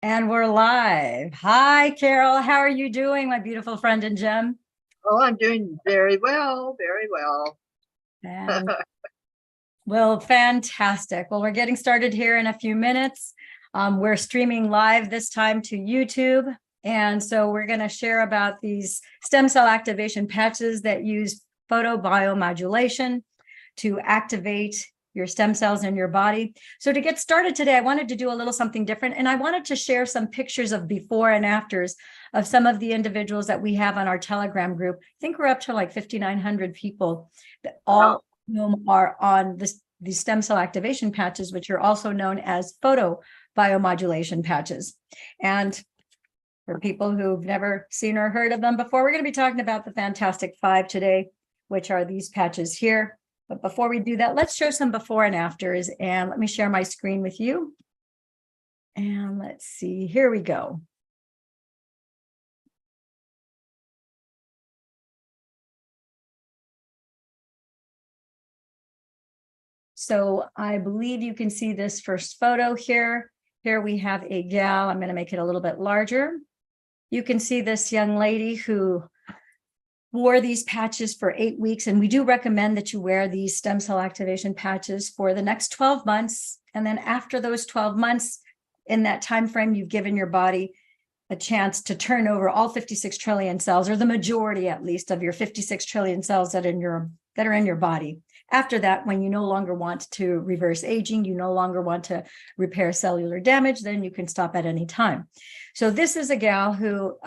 And we're live. Hi, Carol. How are you doing, my beautiful friend and gem? Oh, I'm doing very well, very well. And well, fantastic. Well, we're getting started here in a few minutes. We're streaming live this time to YouTube. And so we're going to share about these stem cell activation patches that use photobiomodulation to activate your stem cells in your body. So to get started today, I wanted to do a little something different. And I wanted to share some pictures of before and afters of some of the individuals that we have on our Telegram group. I think we're up to like 5,900 people that all whom are on these stem cell activation patches, which are also known as photobiomodulation patches. And for people who've never seen or heard of them before, we're going to be talking about the Fantastic Five today, which are these patches here. But before we do that, let's show some before and afters. And let me share my screen with you. And let's see, here we go. So I believe you can see this first photo here. Here we have a gal. I'm going to make it a little bit larger. You can see this young lady who wore these patches for 8 weeks. And we do recommend that you wear these stem cell activation patches for the next 12 months. And then after those 12 months, in that time frame, you've given your body a chance to turn over all 56 trillion cells, or the majority at least of your 56 trillion cells that are in your body. After that, when you no longer want to reverse aging, you no longer want to repair cellular damage, then you can stop at any time. So this is a gal who,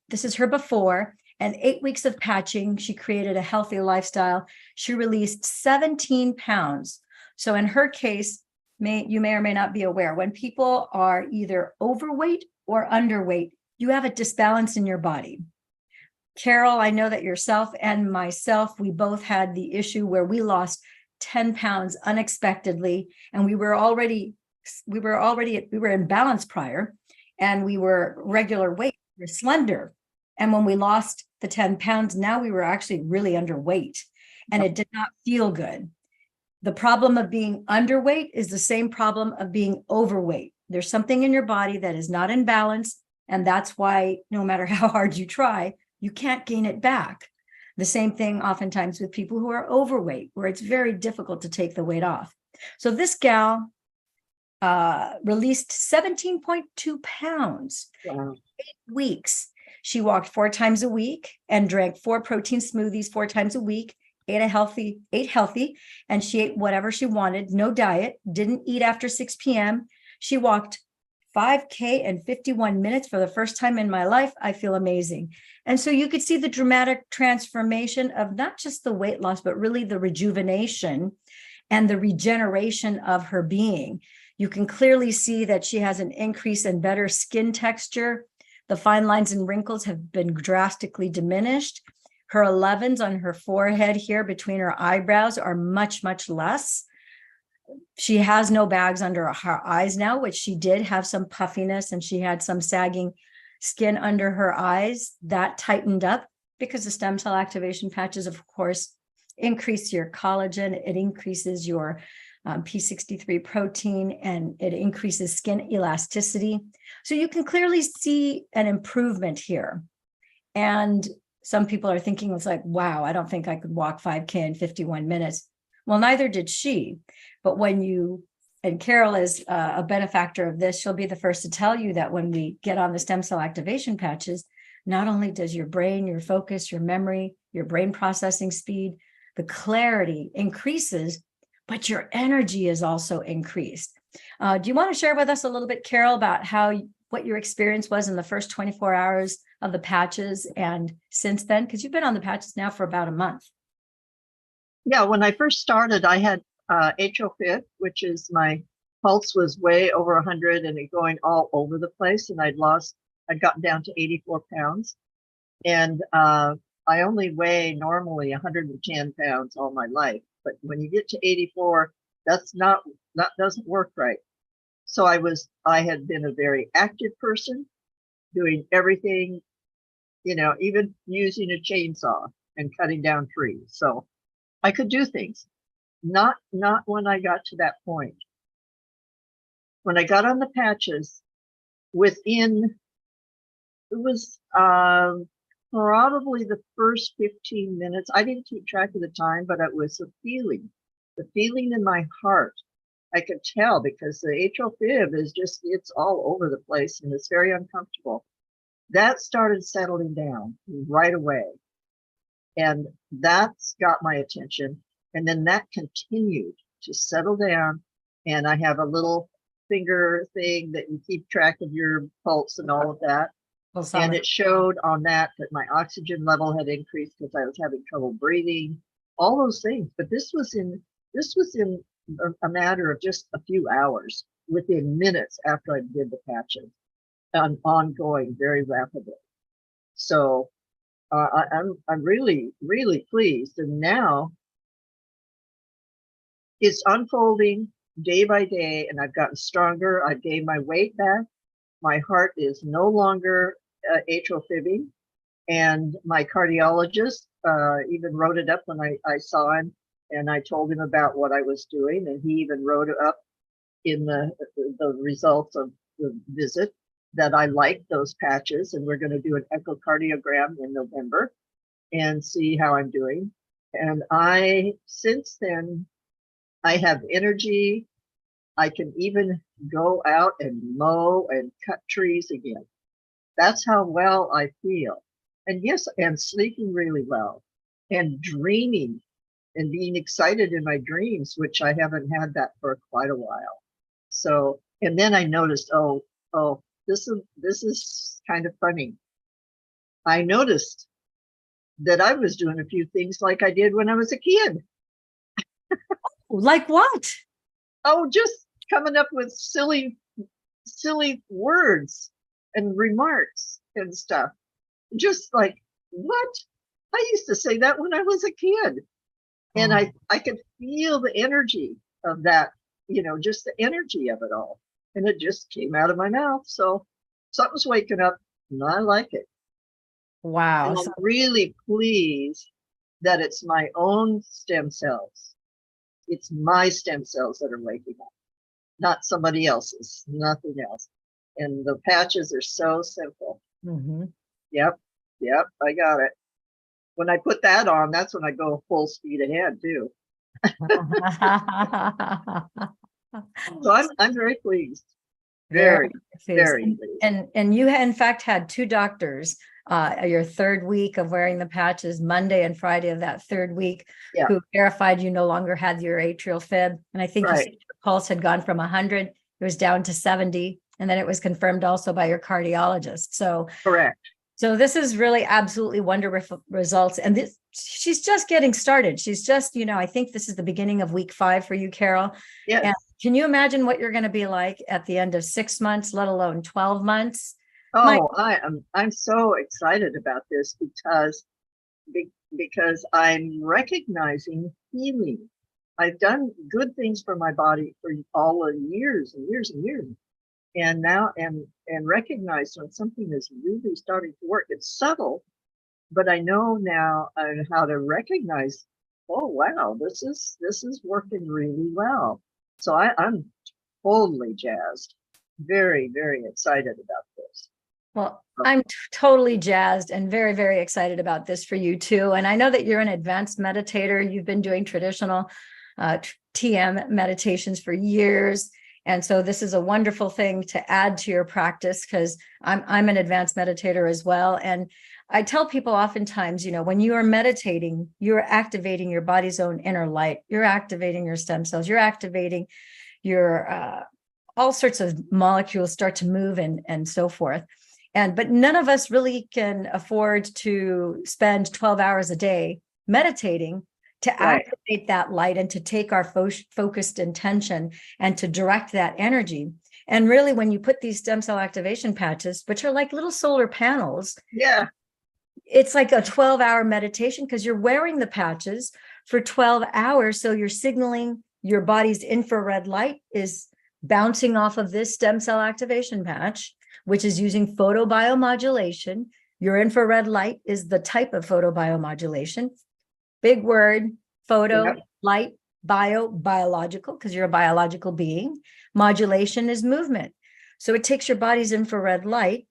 this is her before, and 8 weeks of patching, she created a healthy lifestyle. She released 17 pounds. So in her case, you may or may not be aware, when people are either overweight or underweight, you have a disbalance in your body. Carol, I know that yourself and myself, we both had the issue where we lost 10 pounds unexpectedly, and we were in balance prior, and we were regular weight, we were slender. And when we lost the 10 pounds, now we were actually really underweight, and it did not feel good. The problem of being underweight is the same problem of being overweight. There's something in your body that is not in balance, and that's why no matter how hard you try, you can't gain it back. The same thing oftentimes with people who are overweight, where it's very difficult to take the weight off. So this gal released 17.2 pounds, Wow. 8 weeks. She walked 4 times a week and drank 4 protein smoothies 4 times a week, ate healthy, and she ate whatever she wanted, no diet, didn't eat after 6 p.m. She walked 5K in 51 minutes for the first time in my life. I feel amazing. And so you could see the dramatic transformation of not just the weight loss, but really the rejuvenation and the regeneration of her being. You can clearly see that she has an increase in better skin texture. The fine lines and wrinkles have been drastically diminished. Her 11s on her forehead here between her eyebrows are much, much less. She has no bags under her eyes now, which she did have some puffiness, and she had some sagging skin under her eyes. That tightened up because the stem cell activation patches, of course, increase your collagen. It increases your P63 protein, and it increases skin elasticity. So you can clearly see an improvement here. And some people are thinking, it's like, wow, I don't think I could walk 5K in 51 minutes. Well, neither did she. But and Carol is a benefactor of this, she'll be the first to tell you that when we get on the stem cell activation patches, not only does your brain, your focus, your memory, your brain processing speed, the clarity increases, but your energy is also increased. Do you want to share with us a little bit, Carol, about what your experience was in the first 24 hours of the patches and since then? Because you've been on the patches now for about a month. Yeah, when I first started, I had HO5, which is my pulse was way over 100 and it going all over the place. And I'd gotten down to 84 pounds. And I only weigh normally 110 pounds all my life. But when you get to 84, that doesn't work right. So I had been a very active person, doing everything, even using a chainsaw and cutting down trees. So I could do things. Not when I got to that point. When I got on the patches, within, it was probably the first 15 minutes. I didn't keep track of the time, but it was the feeling in my heart. I could tell because the atrial fib is just, it's all over the place and it's very uncomfortable. That started settling down right away. And that's got my attention. And then that continued to settle down. And I have a little finger thing that you keep track of your pulse and all of that. And it showed on that my oxygen level had increased because I was having trouble breathing, all those things. But this was in a matter of just a few hours, within minutes after I did the patches, ongoing very rapidly. So I'm really, really pleased. And now it's unfolding day by day, and I've gotten stronger. I've gained my weight back. My heart is no longer atrial fibbing. And my cardiologist even wrote it up when I saw him, and I told him about what I was doing. And he even wrote it up in the results of the visit that I liked those patches, and we're going to do an echocardiogram in November and see how I'm doing. And since then, I have energy. I can even go out and mow and cut trees again. That's how well I feel. And yes, and sleeping really well and dreaming and being excited in my dreams, which I haven't had that for quite a while. So, and then I noticed, oh, this is kind of funny. I noticed that I was doing a few things like I did when I was a kid. Like what? Oh, just coming up with silly words and remarks and stuff. Just like, what? I used to say that when I was a kid. And I could feel the energy of that, just the energy of it all. And it just came out of my mouth. So something's waking up and I like it. Wow. And I'm really pleased that it's my own stem cells. It's my stem cells that are waking up, not somebody else's, nothing else. And the patches are so simple. Mm-hmm. Yep, I got it. When I put that on, that's when I go full speed ahead too. So I'm very pleased. Very pleased. And you in fact had two doctors your third week of wearing the patches, Monday and Friday of that third week, who verified you no longer had your atrial fib. And I think you said your pulse had gone from 100, it was down to 70. And then it was confirmed also by your cardiologist. So correct. So this is really absolutely wonderful results. And she's just getting started. She's just, I think this is the beginning of week 5 for you, Carol. Yes. And can you imagine what you're going to be like at the end of 6 months, let alone 12 months? Oh, I'm so excited about this because I'm recognizing healing. I've done good things for my body for all the years and years and years. And now and recognize when something is really starting to work. It's subtle, but I know now how to recognize, oh wow, this is working really well. So I'm totally jazzed, very, very excited about this. Well, I'm totally jazzed and very, very excited about this for you too. And I know that you're an advanced meditator. You've been doing traditional TM meditations for years. And so this is a wonderful thing to add to your practice, because I'm an advanced meditator as well. And I tell people oftentimes, when you are meditating, you're activating your body's own inner light. You're activating your stem cells. You're activating your all sorts of molecules start to move and so forth. But none of us really can afford to spend 12 hours a day meditating to activate that light and to take our focused intention and to direct that energy. And really, when you put these stem cell activation patches, which are like little solar panels, it's like a 12-hour meditation, because you're wearing the patches for 12 hours. So you're signaling your body's infrared light is bouncing off of this stem cell activation patch, which is using photobiomodulation. Your infrared light is the type of photobiomodulation. Big word, photo, light, biological, because you're a biological being. Modulation is movement. So it takes your body's infrared light,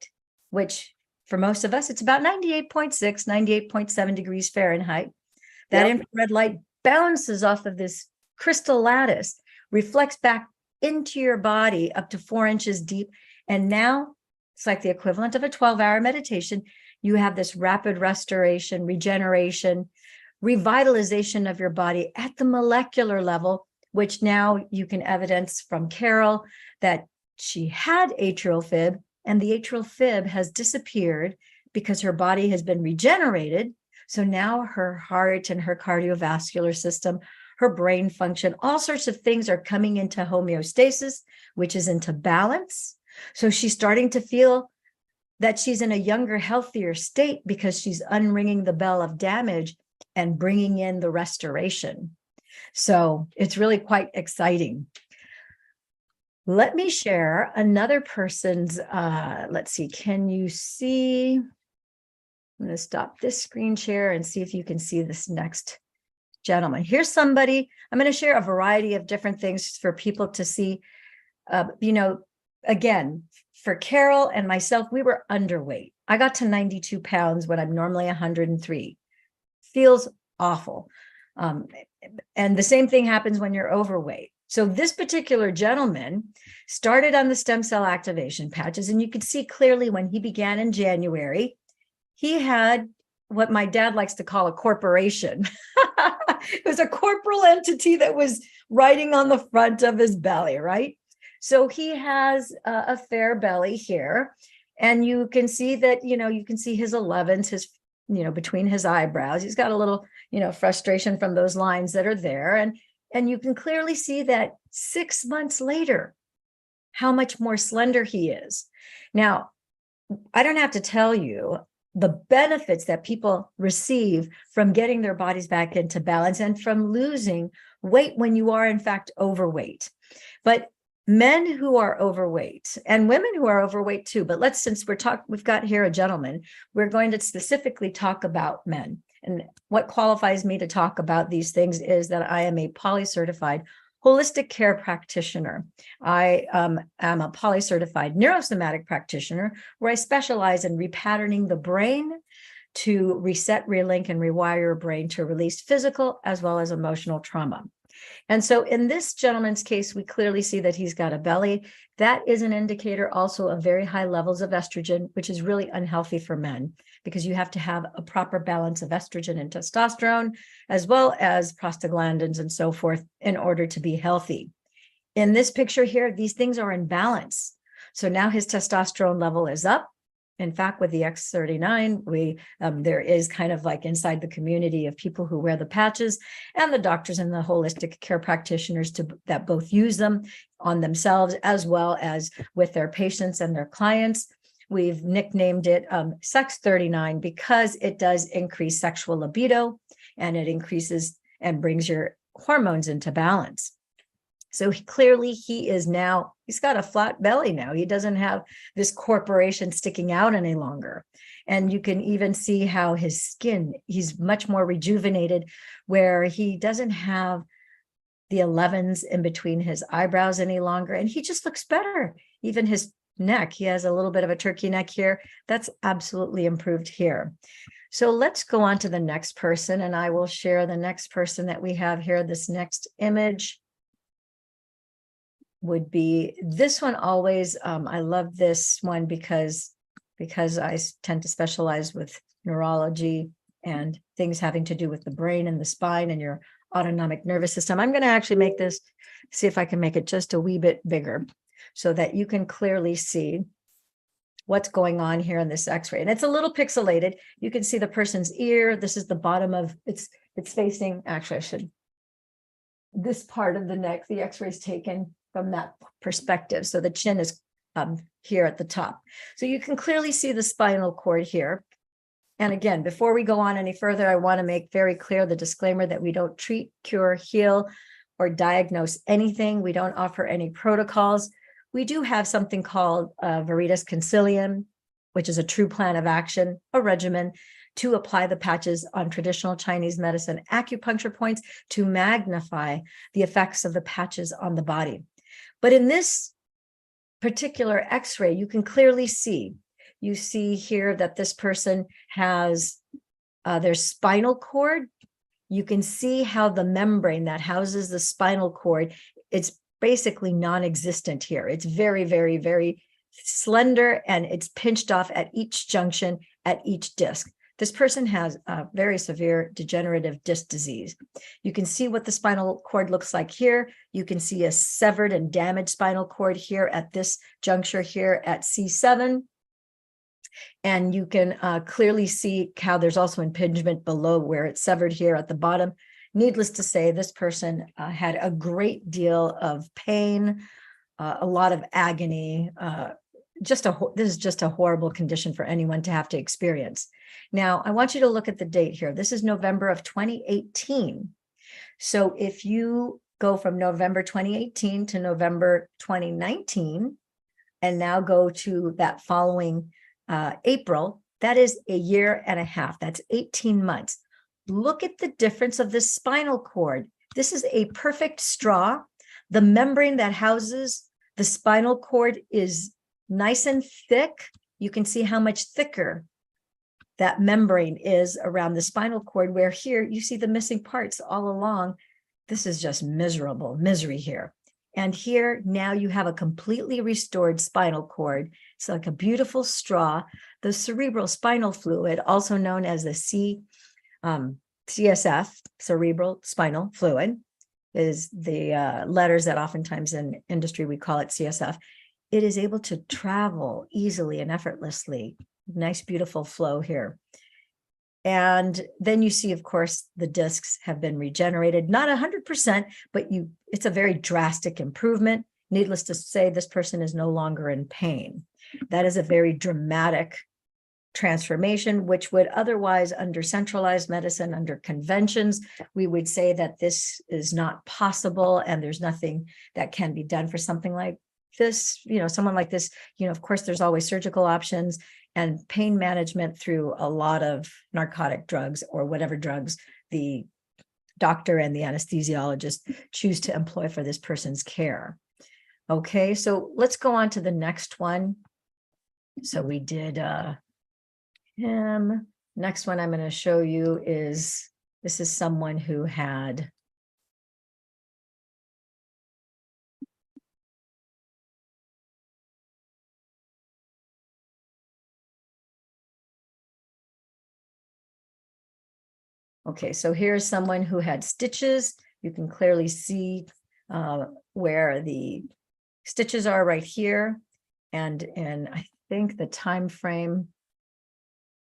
which for most of us, it's about 98.6, 98.7 degrees Fahrenheit. That infrared light bounces off of this crystal lattice, reflects back into your body up to 4 inches deep. And now it's like the equivalent of a 12-hour meditation. You have this rapid restoration, regeneration, revitalization of your body at the molecular level, which now you can evidence from Carol that she had atrial fib, and the atrial fib has disappeared because her body has been regenerated. So now her heart and her cardiovascular system, her brain function, all sorts of things are coming into homeostasis, which is into balance. So she's starting to feel that she's in a younger, healthier state because she's unringing the bell of damage and bringing in the restoration. So it's really quite exciting. Let me share another person's, let's see, can you see? I'm going to stop this screen share and see if you can see this next gentleman. Here's somebody, I'm going to share a variety of different things for people to see. Again, for Carol and myself, we were underweight. I got to 92 pounds when I'm normally 103. Feels awful. And the same thing happens when you're overweight. So this particular gentleman started on the stem cell activation patches, and you could see clearly when he began in January, he had what my dad likes to call a corporation. It was a corporal entity that was riding on the front of his belly, right? So he has a fair belly here, and you can see that, you can see his 11s, his, between his eyebrows. He's got a little, frustration from those lines that are there. And you can clearly see that 6 months later, how much more slender he is. Now, I don't have to tell you the benefits that people receive from getting their bodies back into balance and from losing weight when you are in fact overweight. But men who are overweight and women who are overweight too, but since we've got here a gentleman, we're going to specifically talk about men. And what qualifies me to talk about these things is that I am a poly-certified holistic care practitioner. I am a poly-certified neurosomatic practitioner where I specialize in repatterning the brain to reset, relink, and rewire your brain to release physical as well as emotional trauma. And so in this gentleman's case, we clearly see that he's got a belly. That is an indicator also of very high levels of estrogen, which is really unhealthy for men because you have to have a proper balance of estrogen and testosterone, as well as prostaglandins and so forth in order to be healthy. In this picture here, these things are in balance. So now his testosterone level is up. In fact, with the X39, there is kind of like inside the community of people who wear the patches and the doctors and the holistic care practitioners that both use them on themselves as well as with their patients and their clients. We've nicknamed it Sex 39 because it does increase sexual libido and it increases and brings your hormones into balance. So clearly he's got a flat belly now. He doesn't have this corporation sticking out any longer. And you can even see how his skin, he's much more rejuvenated, where he doesn't have the 11s in between his eyebrows any longer. And he just looks better. Even his neck, he has a little bit of a turkey neck here. That's absolutely improved here. So let's go on to the next person, and I will share the next person that we have here. This next image would be this one always. I love this one because I tend to specialize with neurology and things having to do with the brain and the spine and your autonomic nervous system. I'm going to actually make this, see if I can make it just a wee bit bigger so that you can clearly see what's going on here in this x-ray. And it's a little pixelated. You can see the person's ear. This is the bottom of, it's facing, actually this part of the neck, the x-ray is taken from that perspective. So the chin is here at the top. So you can clearly see the spinal cord here. And again, before we go on any further, I want to make very clear the disclaimer that we don't treat, cure, heal, or diagnose anything. We don't offer any protocols. We do have something called Veritas Concilium, which is a true plan of action, a regimen to apply the patches on traditional Chinese medicine acupuncture points to magnify the effects of the patches on the body. But in this particular x-ray, you can clearly see. You see here that this person has their spinal cord. You can see how the membrane that houses the spinal cord, it's basically non-existent here. It's very, very, very slender, and it's pinched off at each junction, at each disc. This person has a very severe degenerative disc disease. You can see what the spinal cord looks like here. You can see a severed and damaged spinal cord here at this juncture here at C7. And you can clearly see how there's also impingement below where it's severed here at the bottom. Needless to say, this person had a great deal of pain, a lot of agony. This is just a horrible condition for anyone to have to experience. Now, I want you to look at the date here. This is November of 2018. So if you go from November 2018 to November 2019, and now go to that following April, that is a year and a half. That's 18 months. Look at the difference of the spinal cord. This is a perfect straw. The membrane that houses the spinal cord is nice and thick. You can see how much thicker that membrane is around the spinal cord, where here you see the missing parts all along. This is just misery here. And here now you have a completely restored spinal cord. It's like a beautiful straw. The cerebral spinal fluid, also known as the CSF, cerebral spinal fluid, is the letters that oftentimes in industry we call it CSF. It is able to travel easily and effortlessly. Nice, beautiful flow here. And then you see, of course, the discs have been regenerated, not 100%, but it's a very drastic improvement. Needless to say, this person is no longer in pain. That is a very dramatic transformation, which would otherwise, under centralized medicine, under conventions, we would say that this is not possible and there's nothing that can be done for something like this. Someone like this, of course, there's always surgical options and pain management through a lot of narcotic drugs or whatever drugs the doctor and the anesthesiologist choose to employ for this person's care. Okay, so let's go on to the next one. So we did him. Next one I'm going to show you is, this is someone who had okay, so here's someone who had stitches. You can clearly see where the stitches are right here. And I think the time frame,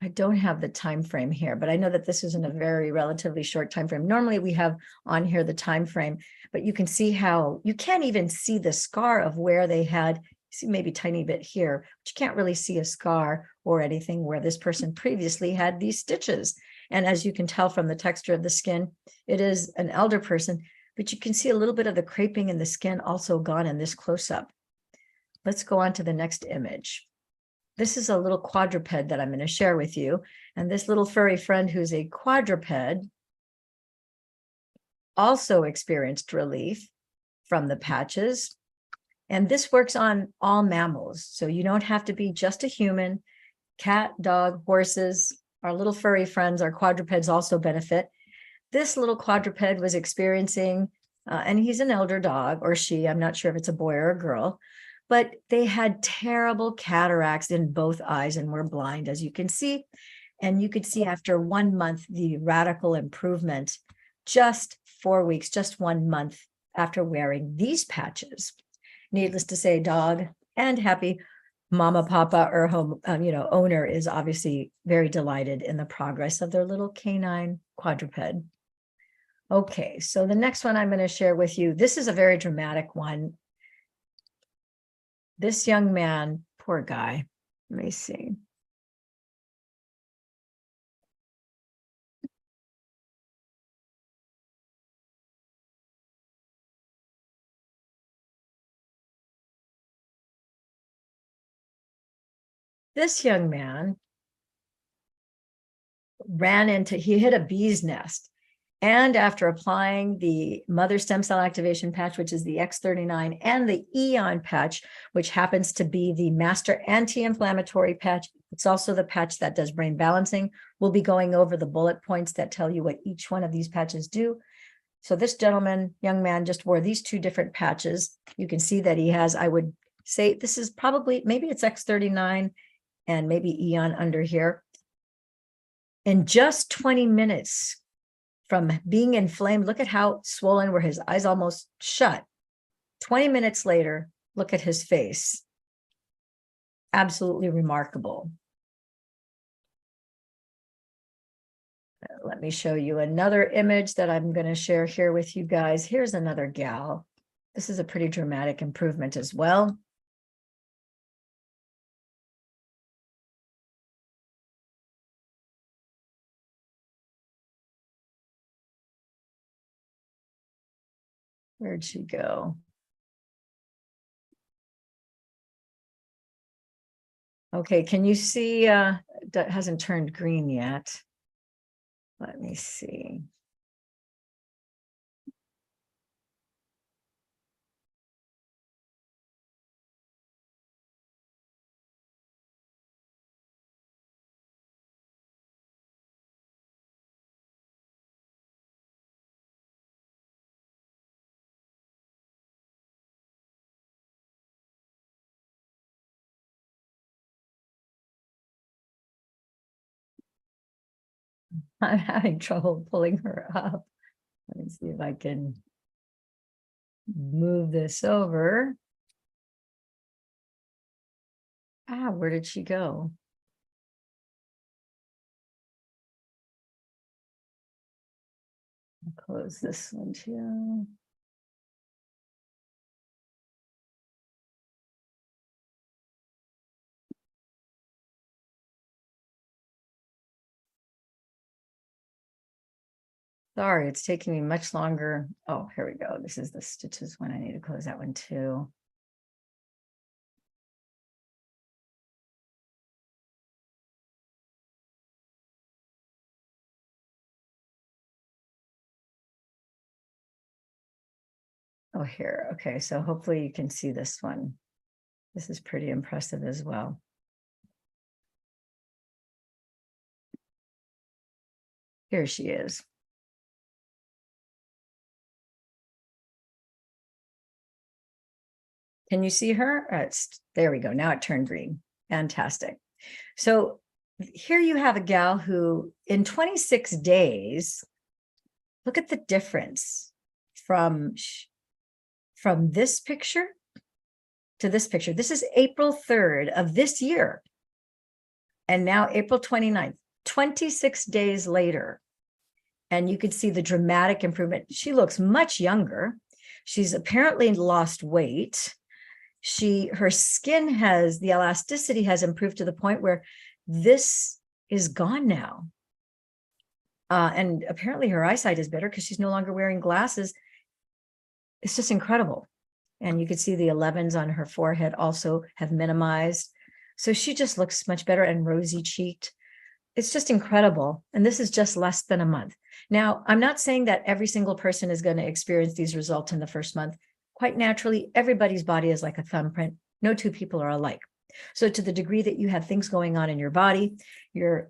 I don't have the time frame here, but I know that this is in a very relatively short time frame. Normally we have on here the time frame, but you can see how you can't even see the scar of where they had, see maybe a tiny bit here, but you can't really see a scar or anything where this person previously had these stitches. And as you can tell from the texture of the skin, it is an elder person, but you can see a little bit of the creping in the skin also gone in this close-up. Let's go on to the next image. This is a little quadruped that I'm going to share with you. And this little furry friend who's a quadruped also experienced relief from the patches. And this works on all mammals. So you don't have to be just a human. Cat, dog, horses, our little furry friends, our quadrupeds also benefit. This little quadruped was experiencing, and he's an elder dog, or she, I'm not sure if it's a boy or a girl, but they had terrible cataracts in both eyes and were blind, as you can see. And you could see after 1 month, the radical improvement, just 4 weeks, just 1 month after wearing these patches. Needless to say, dog and happy mama, papa, or home, owner is obviously very delighted in the progress of their little canine quadruped. Okay, so the next one I'm going to share with you, this is a very dramatic one. This young man, poor guy, let me see. This young man he hit a bee's nest, And after applying the mother stem cell activation patch, which is the X39, and the EON patch, which happens to be the master anti-inflammatory patch, it's also the patch that does brain balancing. We'll be going over the bullet points that tell you what each one of these patches do. So this gentleman, young man, just wore these two different patches. You can see that he has, I would say this is probably, maybe it's X39 and maybe EON under here. In just 20 minutes, from being inflamed, look at how swollen were his eyes almost shut. 20 minutes later, look at his face. Absolutely remarkable. Let me show you another image that I'm going to share here with you guys. Here's another gal. This is a pretty dramatic improvement as well. Where'd she go? Okay, can you see, that hasn't turned green yet. Let me see. I'm having trouble pulling her up. Let me see if I can move this over. Ah, where did she go? I'll close this one too. Sorry, it's taking me much longer. Oh, here we go. This is the stitches one. I need to close that one too. Oh, here. Okay, so hopefully you can see this one. This is pretty impressive as well. Here she is. Can you see her? There we go. Now it turned green. Fantastic. So here you have a gal who in 26 days, look at the difference from this picture to this picture. This is April 3rd of this year. And now April 29th, 26 days later. And you could see the dramatic improvement. She looks much younger. She's apparently lost weight. Her skin has, the elasticity has improved to the point where this is gone now. And apparently her eyesight is better because she's no longer wearing glasses. It's just incredible. And you can see the 11s on her forehead also have minimized. So she just looks much better and rosy cheeked. It's just incredible. And this is just less than a month. Now, I'm not saying that every single person is going to experience these results in the first month. Quite naturally, everybody's body is like a thumbprint. No two people are alike. So to the degree that you have things going on in your body,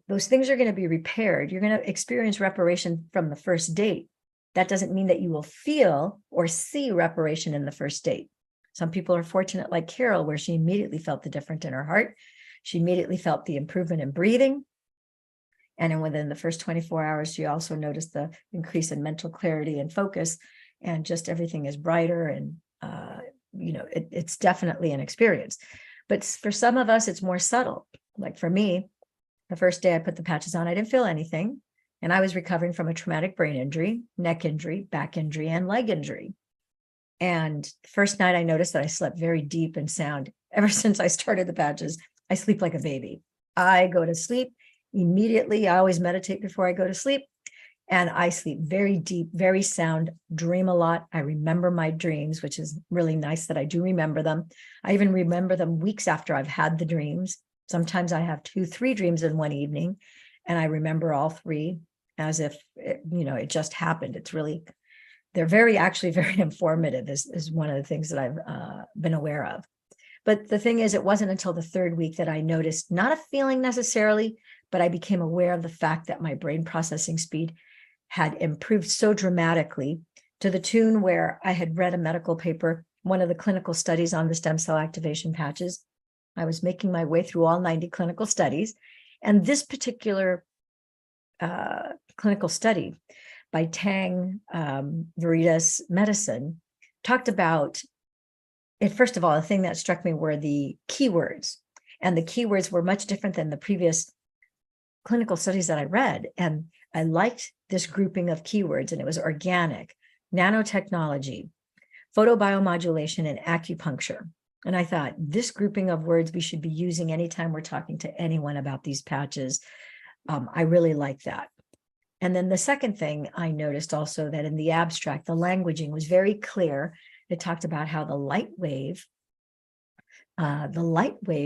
those things are going to be repaired. You're going to experience reparation from the first date. That doesn't mean that you will feel or see reparation in the first date. Some people are fortunate like Carol, where she immediately felt the difference in her heart. She immediately felt the improvement in breathing. And then within the first 24 hours, she also noticed the increase in mental clarity and focus, and just everything is brighter. And, it's definitely an experience. But for some of us, it's more subtle. Like for me, the first day I put the patches on, I didn't feel anything. And I was recovering from a traumatic brain injury, neck injury, back injury, and leg injury. And first night I noticed that I slept very deep and sound. Ever since I started the patches, I sleep like a baby. I go to sleep immediately. I always meditate before I go to sleep. And I sleep very deep, very sound, dream a lot. I remember my dreams, which is really nice that I do remember them. I even remember them weeks after I've had the dreams. Sometimes I have 2, 3 dreams in one evening, and I remember all 3. as if, it just happened. It's really, they're actually very informative is one of the things that I've been aware of. But the thing is, it wasn't until the third week that I noticed, not a feeling necessarily, but I became aware of the fact that my brain processing speed had improved so dramatically, to the tune where I had read a medical paper, one of the clinical studies on the stem cell activation patches. I was making my way through all 90 clinical studies. And this particular clinical study by Tang Veritas Medicine talked about it. First of all, the thing that struck me were the keywords. And the keywords were much different than the previous clinical studies that I read. And I liked this grouping of keywords, and it was organic, nanotechnology, photobiomodulation, and acupuncture. And I thought, this grouping of words we should be using anytime we're talking to anyone about these patches. I really like that. And then the second thing I noticed also, that in the abstract, the languaging was very clear. It talked about how the light wave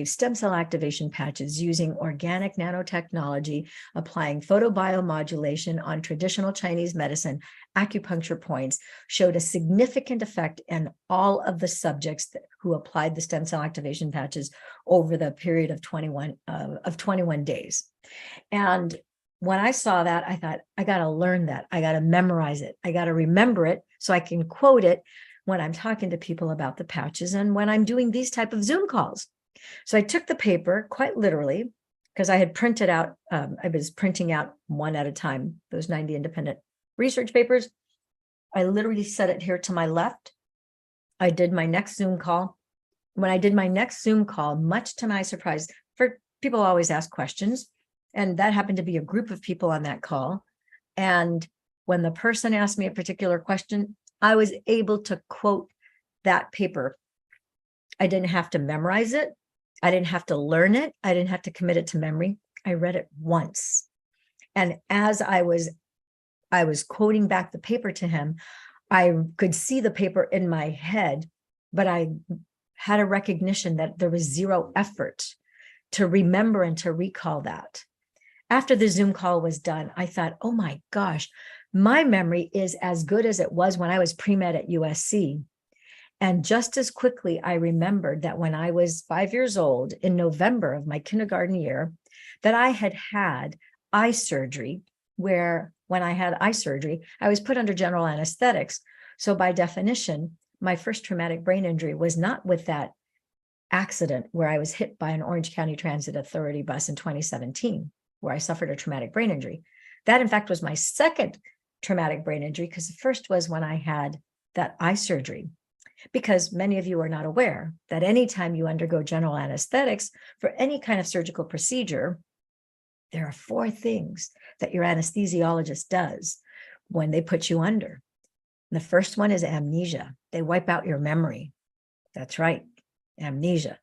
stem cell activation patches using organic nanotechnology, applying photobiomodulation on traditional Chinese medicine acupuncture points, showed a significant effect in all of the subjects who applied the stem cell activation patches over the period of 21 days. And when I saw that, I thought, I got to learn that. I got to memorize it. I got to remember it so I can quote it when I'm talking to people about the patches and when I'm doing these type of Zoom calls. So I took the paper quite literally, because I had printed out, I was printing out one at a time, those 90 independent research papers. I literally set it here to my left. I did my next Zoom call. When I did my next Zoom call, much to my surprise, for people always ask questions, and that happened to be a group of people on that call. And when the person asked me a particular question, I was able to quote that paper. I didn't have to memorize it. I didn't have to learn it. I didn't have to commit it to memory. I read it once. And as I was quoting back the paper to him, I could see the paper in my head, but I had a recognition that there was zero effort to remember and to recall that. After the Zoom call was done, I thought, oh my gosh, my memory is as good as it was when I was pre-med at USC. And just as quickly, I remembered that when I was 5 years old in November of my kindergarten year, that I had had eye surgery, where when I had eye surgery, I was put under general anesthetics. So by definition, my first traumatic brain injury was not with that accident where I was hit by an Orange County Transit Authority bus in 2017, where I suffered a traumatic brain injury. That, in fact, was my second traumatic brain injury, because the first was when I had that eye surgery. Because many of you are not aware that anytime you undergo general anesthetics for any kind of surgical procedure, there are 4 things that your anesthesiologist does when they put you under. And the first one is amnesia. They wipe out your memory. That's right, amnesia.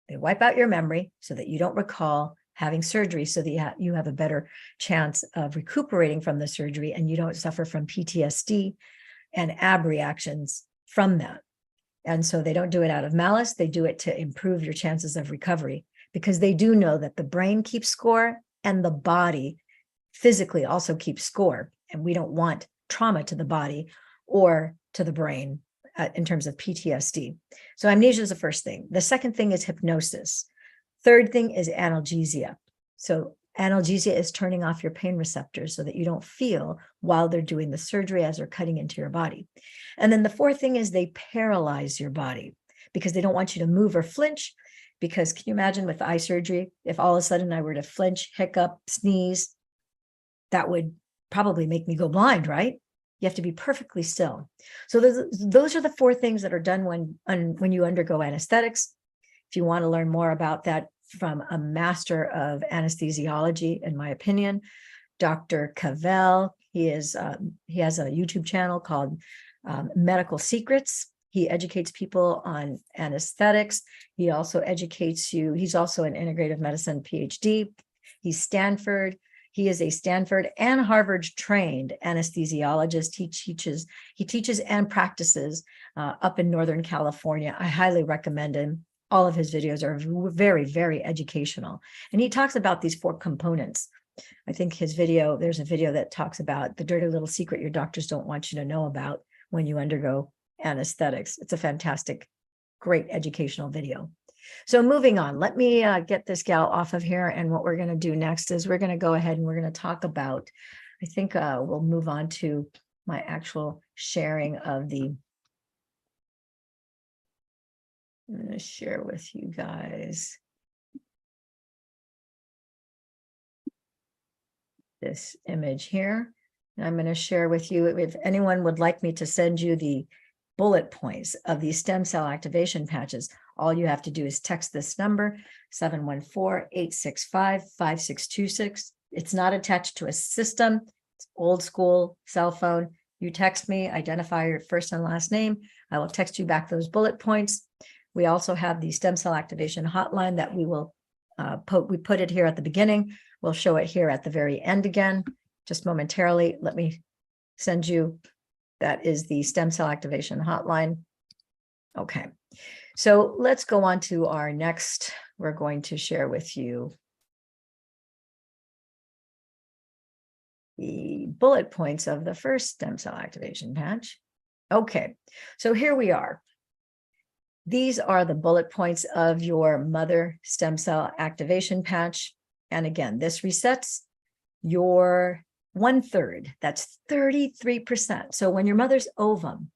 They wipe out your memory so that you don't recall having surgery, so that you have a better chance of recuperating from the surgery and you don't suffer from PTSD and ab reactions from that. And so they don't do it out of malice. They do it to improve your chances of recovery, because they do know that the brain keeps score and the body physically also keeps score. And we don't want trauma to the body or to the brain in terms of PTSD. So amnesia is the first thing. The second thing is hypnosis. Third thing is analgesia. So analgesia is turning off your pain receptors so that you don't feel while they're doing the surgery as they're cutting into your body. And then the fourth thing is they paralyze your body, because they don't want you to move or flinch. Because can you imagine with eye surgery, if all of a sudden I were to flinch, hiccup, sneeze, that would probably make me go blind, right? You have to be perfectly still. So those are the 4 things that are done when you undergo anesthetics. If you want to learn more about that from a master of anesthesiology, in my opinion, Dr. Cavell, he has a YouTube channel called Medical Secrets. He educates people on anesthetics. He also educates you. He's also an integrative medicine PhD. He's Stanford. He is a Stanford and Harvard trained anesthesiologist. He teaches and practices up in Northern California. I highly recommend him. All of his videos are very, very educational. And he talks about these 4 components I think his video, there's a video that talks about the dirty little secret your doctors don't want you to know about when you undergo anesthetics. It's a fantastic, great educational video. So moving on, let me get this gal off of here. And what we're going to do next is we're going to go ahead and we're going to talk about, I think we'll move on to my actual sharing of the, I'm going to share with you guys this image here. And I'm going to share with you, if anyone would like me to send you the bullet points of these stem cell activation patches, all you have to do is text this number, 714-865-5626. It's not attached to a system. It's old school cell phone. You text me, identify your first and last name. I will text you back those bullet points. We also have the stem cell activation hotline that we will we put it here at the beginning. We'll show it here at the very end again, just momentarily. Let me send you, that is the stem cell activation hotline. Okay, so let's go on to our next. We're going to share with you the bullet points of the first stem cell activation patch. Okay, so here we are. These are the bullet points of your mother stem cell activation patch. And again, this resets your 1/3. That's 33%. So when your mother's ovum,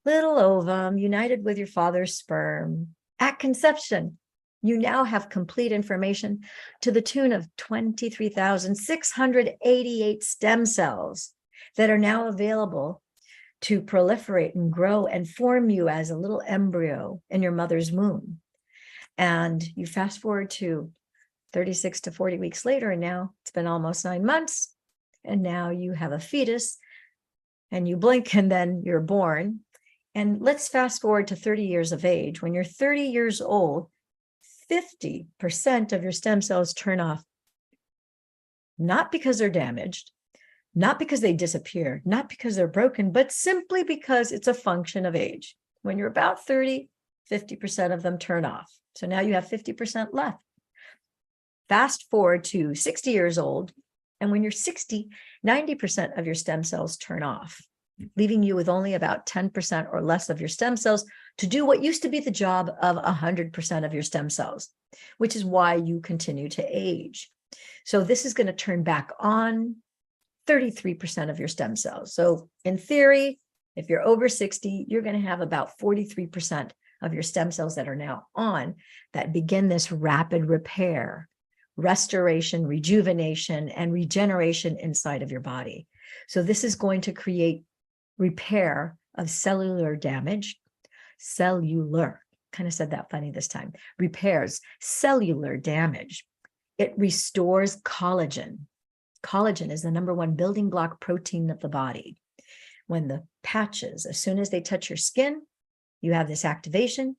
little ovum, united with your father's sperm at conception, you now have complete information to the tune of 23,688 stem cells that are now available to proliferate and grow and form you as a little embryo in your mother's womb. And you fast forward to 36 to 40 weeks later, and now it's been almost 9 months, and now you have a fetus, and you blink and then you're born. And let's fast forward to 30 years of age. When you're 30 years old, 50% of your stem cells turn off, not because they're damaged, not because they disappear, not because they're broken, but simply because it's a function of age. When you're about 30, 50% of them turn off. So now you have 50% left. Fast forward to 60 years old, and when you're 60, 90% of your stem cells turn off, leaving you with only about 10% or less of your stem cells to do what used to be the job of 100% of your stem cells, which is why you continue to age. So this is going to turn back on 33% of your stem cells. So in theory, if you're over 60, you're going to have about 43% of your stem cells that are now on that begin this rapid repair, restoration, rejuvenation, and regeneration inside of your body. So this is going to create repair of cellular damage, kind of said that funny this time, repairs cellular damage. It restores collagen. Collagen is the #1 building block protein of the body. When the patches, as soon as they touch your skin, you have this activation.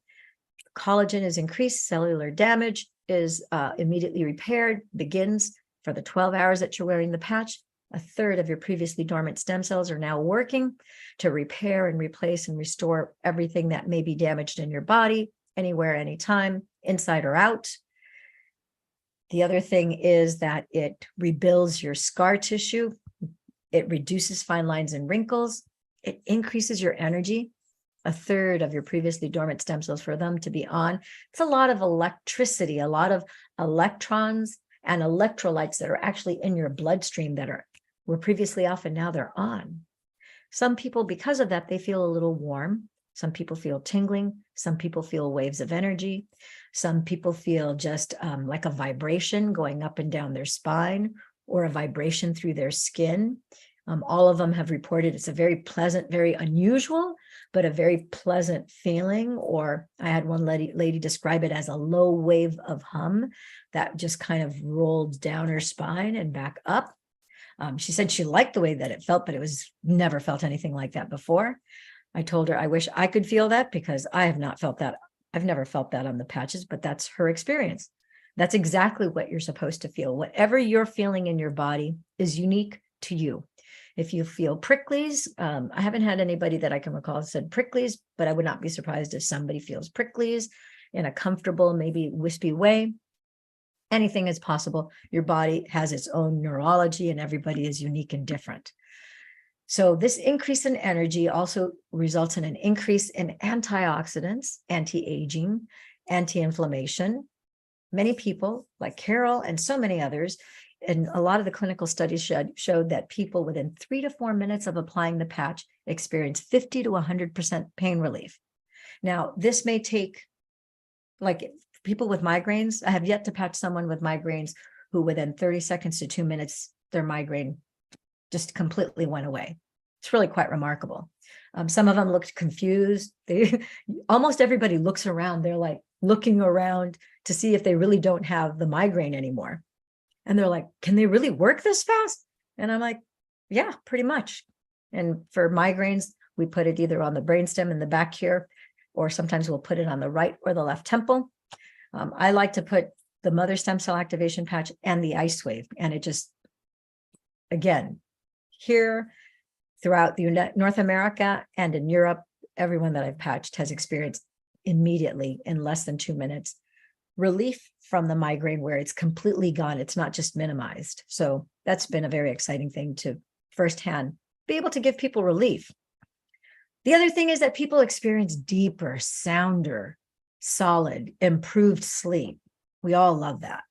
Collagen is increased, cellular damage is immediately repaired, begins for the 12 hours that you're wearing the patch. 1/3 of your previously dormant stem cells are now working to repair and replace and restore everything that may be damaged in your body, anywhere, anytime, inside or out. The other thing is that it rebuilds your scar tissue. It reduces fine lines and wrinkles. It increases your energy. 1/3 of your previously dormant stem cells, for them to be on. It's a lot of electricity, a lot of electrons and electrolytes that are actually in your bloodstream that were previously off, and now they're on. Some people, because of that, they feel a little warm. Some people feel tingling. Some people feel waves of energy. Some people feel just like a vibration going up and down their spine, or a vibration through their skin. All of them have reported it's a very pleasant, very unusual, but a very pleasant feeling. Or I had one lady describe it as a low wave of hum that just kind of rolled down her spine and back up. She said she liked the way that it felt, but it was never felt anything like that before. I told her I wish I could feel that, because I have not felt that. I've never felt that on the patches, but that's her experience. That's exactly what you're supposed to feel. Whatever you're feeling in your body is unique to you. If you feel pricklies, I haven't had anybody that I can recall said pricklies, but I would not be surprised if somebody feels pricklies in a comfortable, maybe wispy way. anything is possible. Your body has its own neurology and everybody is unique and different. So this increase in energy also results in an increase in antioxidants, anti-aging, anti-inflammation. Many people like Carol and so many others, and a lot of the clinical studies showed that people within 3 to 4 minutes of applying the patch experience 50 to 100% pain relief. Now, this may take, like people with migraines, I have yet to patch someone with migraines who within 30 seconds to 2 minutes, their migraine just completely went away. It's really quite remarkable. Some of them looked confused. Almost everybody looks around. They're like looking around to see if they really don't have the migraine anymore. And they're like, can they really work this fast? And I'm like, yeah, pretty much. And for migraines, we put it either on the brainstem in the back here, or sometimes we'll put it on the right or the left temple. I like to put the mother stem cell activation patch and the ice wave. And it just, again, here throughout the North America and in Europe, everyone that I've patched has experienced immediately in less than 2 minutes relief from the migraine where it's completely gone. It's not just minimized. So that's been a very exciting thing to firsthand be able to give people relief. The other thing is that people experience deeper, sounder, solid, improved sleep. We all love that.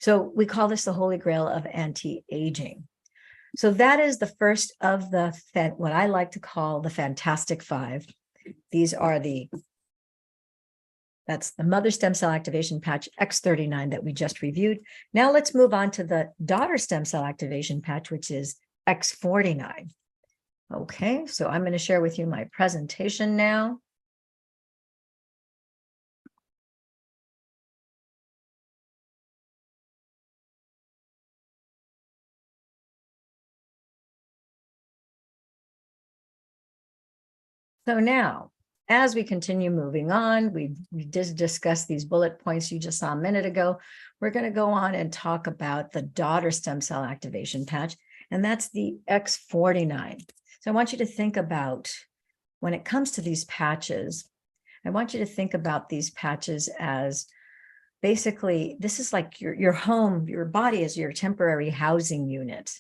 So we call this the Holy Grail of anti-aging. So that is the first of the, what I like to call the Fantastic Five. These are that's the mother stem cell activation patch X39 that we just reviewed. Now let's move on to the daughter stem cell activation patch, which is X49. Okay, so I'm going to share with you my presentation now. So now, as we continue moving on, we just discussed these bullet points you just saw a minute ago. We're going to go on and talk about the daughter stem cell activation patch, and that's the X49. So I want you to think about, when it comes to these patches, I want you to think about these patches as basically, this is like your home, your body is your temporary housing unit.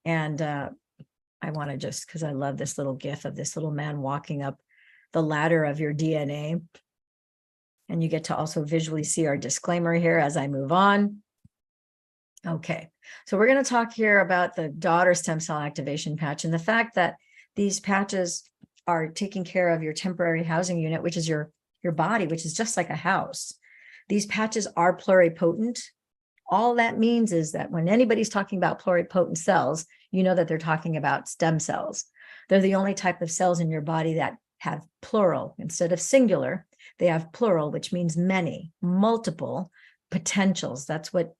And I want to just, because I love this little GIF of this little man walking up the ladder of your DNA. And you get to also visually see our disclaimer here as I move on. Okay, so we're going to talk here about the daughter stem cell activation patch and the fact that these patches are taking care of your temporary housing unit, which is your body, which is just like a house. These patches are pluripotent. All that means is that when anybody's talking about pluripotent cells, you know that they're talking about stem cells. They're the only type of cells in your body that have plural instead of singular. They have plural, which means many, multiple potentials. That's what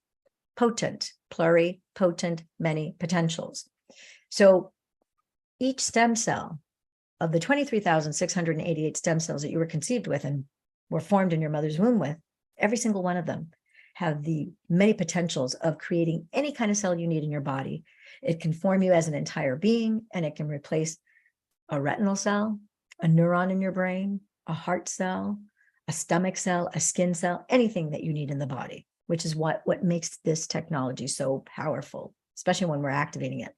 potent, pluripotent, many potentials. So each stem cell of the 23,688 stem cells that you were conceived with and were formed in your mother's womb with, every single one of them have the many potentials of creating any kind of cell you need in your body. It can form you as an entire being, and it can replace a retinal cell, a neuron in your brain, a heart cell, a stomach cell, a skin cell, anything that you need in the body, which is what makes this technology so powerful, especially when we're activating it.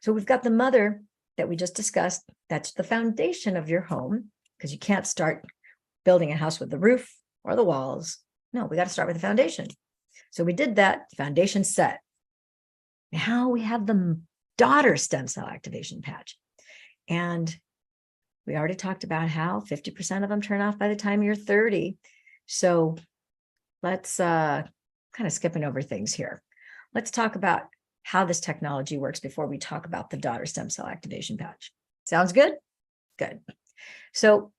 So we've got the mother that we just discussed. That's the foundation of your home, because you can't start building a house with the roof or the walls. No, we got to start with the foundation. So we did that, foundation set. Now we have the daughter stem cell activation patch. And we already talked about how 50% of them turn off by the time you're 30. So let's kind of skipping over things here. Let's talk about how this technology works before we talk about the daughter stem cell activation patch. Sounds good? Good. So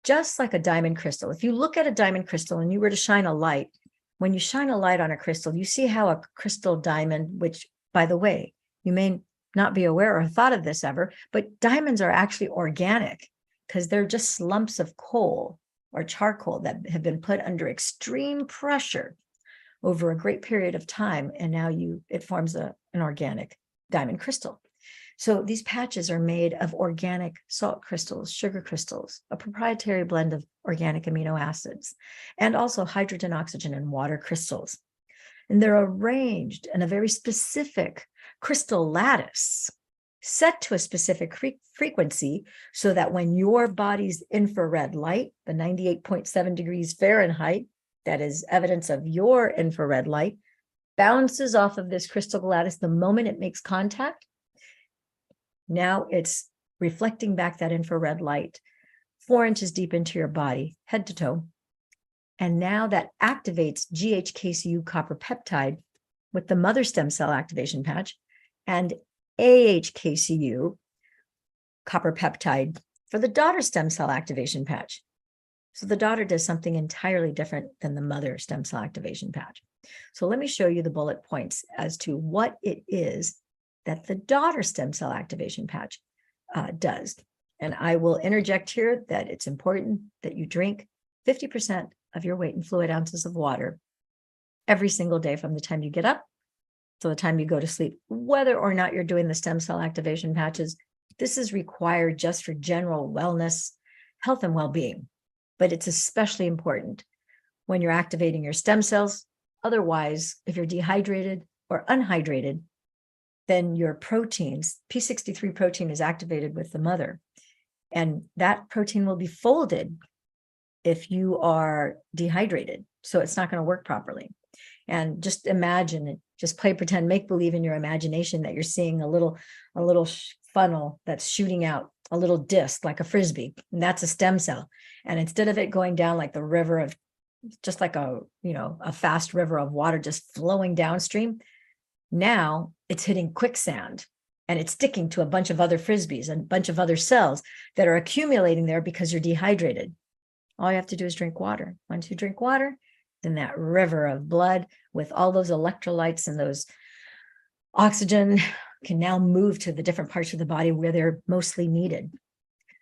just like a diamond crystal, if you look at a diamond crystal and you were to shine a light, when you shine a light on a crystal, you see how a crystal diamond, which, by the way, you may not be aware or thought of this ever, but diamonds are actually organic because they're just lumps of coal or charcoal that have been put under extreme pressure over a great period of time. And now it forms an organic diamond crystal. So these patches are made of organic salt crystals, sugar crystals, a proprietary blend of organic amino acids, and also hydrogen, oxygen, and water crystals. And they're arranged in a very specific crystal lattice set to a specific frequency so that when your body's infrared light, the 98.7 degrees Fahrenheit, that is evidence of your infrared light, bounces off of this crystal lattice the moment it makes contact. Now it's reflecting back that infrared light 4 inches deep into your body, head to toe. And now that activates GHKCU copper peptide with the mother stem cell activation patch and AHKCU copper peptide for the daughter stem cell activation patch. So the daughter does something entirely different than the mother stem cell activation patch. So let me show you the bullet points as to what it is that the daughter stem cell activation patch does. And I will interject here that it's important that you drink 50% of your weight in fluid ounces of water every single day from the time you get up to the time you go to sleep, whether or not you're doing the stem cell activation patches. This is required just for general wellness, health, and well-being. But it's especially important when you're activating your stem cells. Otherwise, if you're dehydrated or unhydrated, then your proteins, P63 protein is activated with the mother. And that protein will be folded if you are dehydrated. So it's not going to work properly. And just imagine it, just play pretend, make believe in your imagination that you're seeing a little funnel that's shooting out a little disc like a frisbee, and that's a stem cell. And instead of it going down like the river of, just like a fast river of water just flowing downstream, now it's hitting quicksand and it's sticking to a bunch of other frisbees and a bunch of other cells that are accumulating there because you're dehydrated. All you have to do is drink water. Once you drink water, then that river of blood with all those electrolytes and those oxygen can now move to the different parts of the body where they're mostly needed.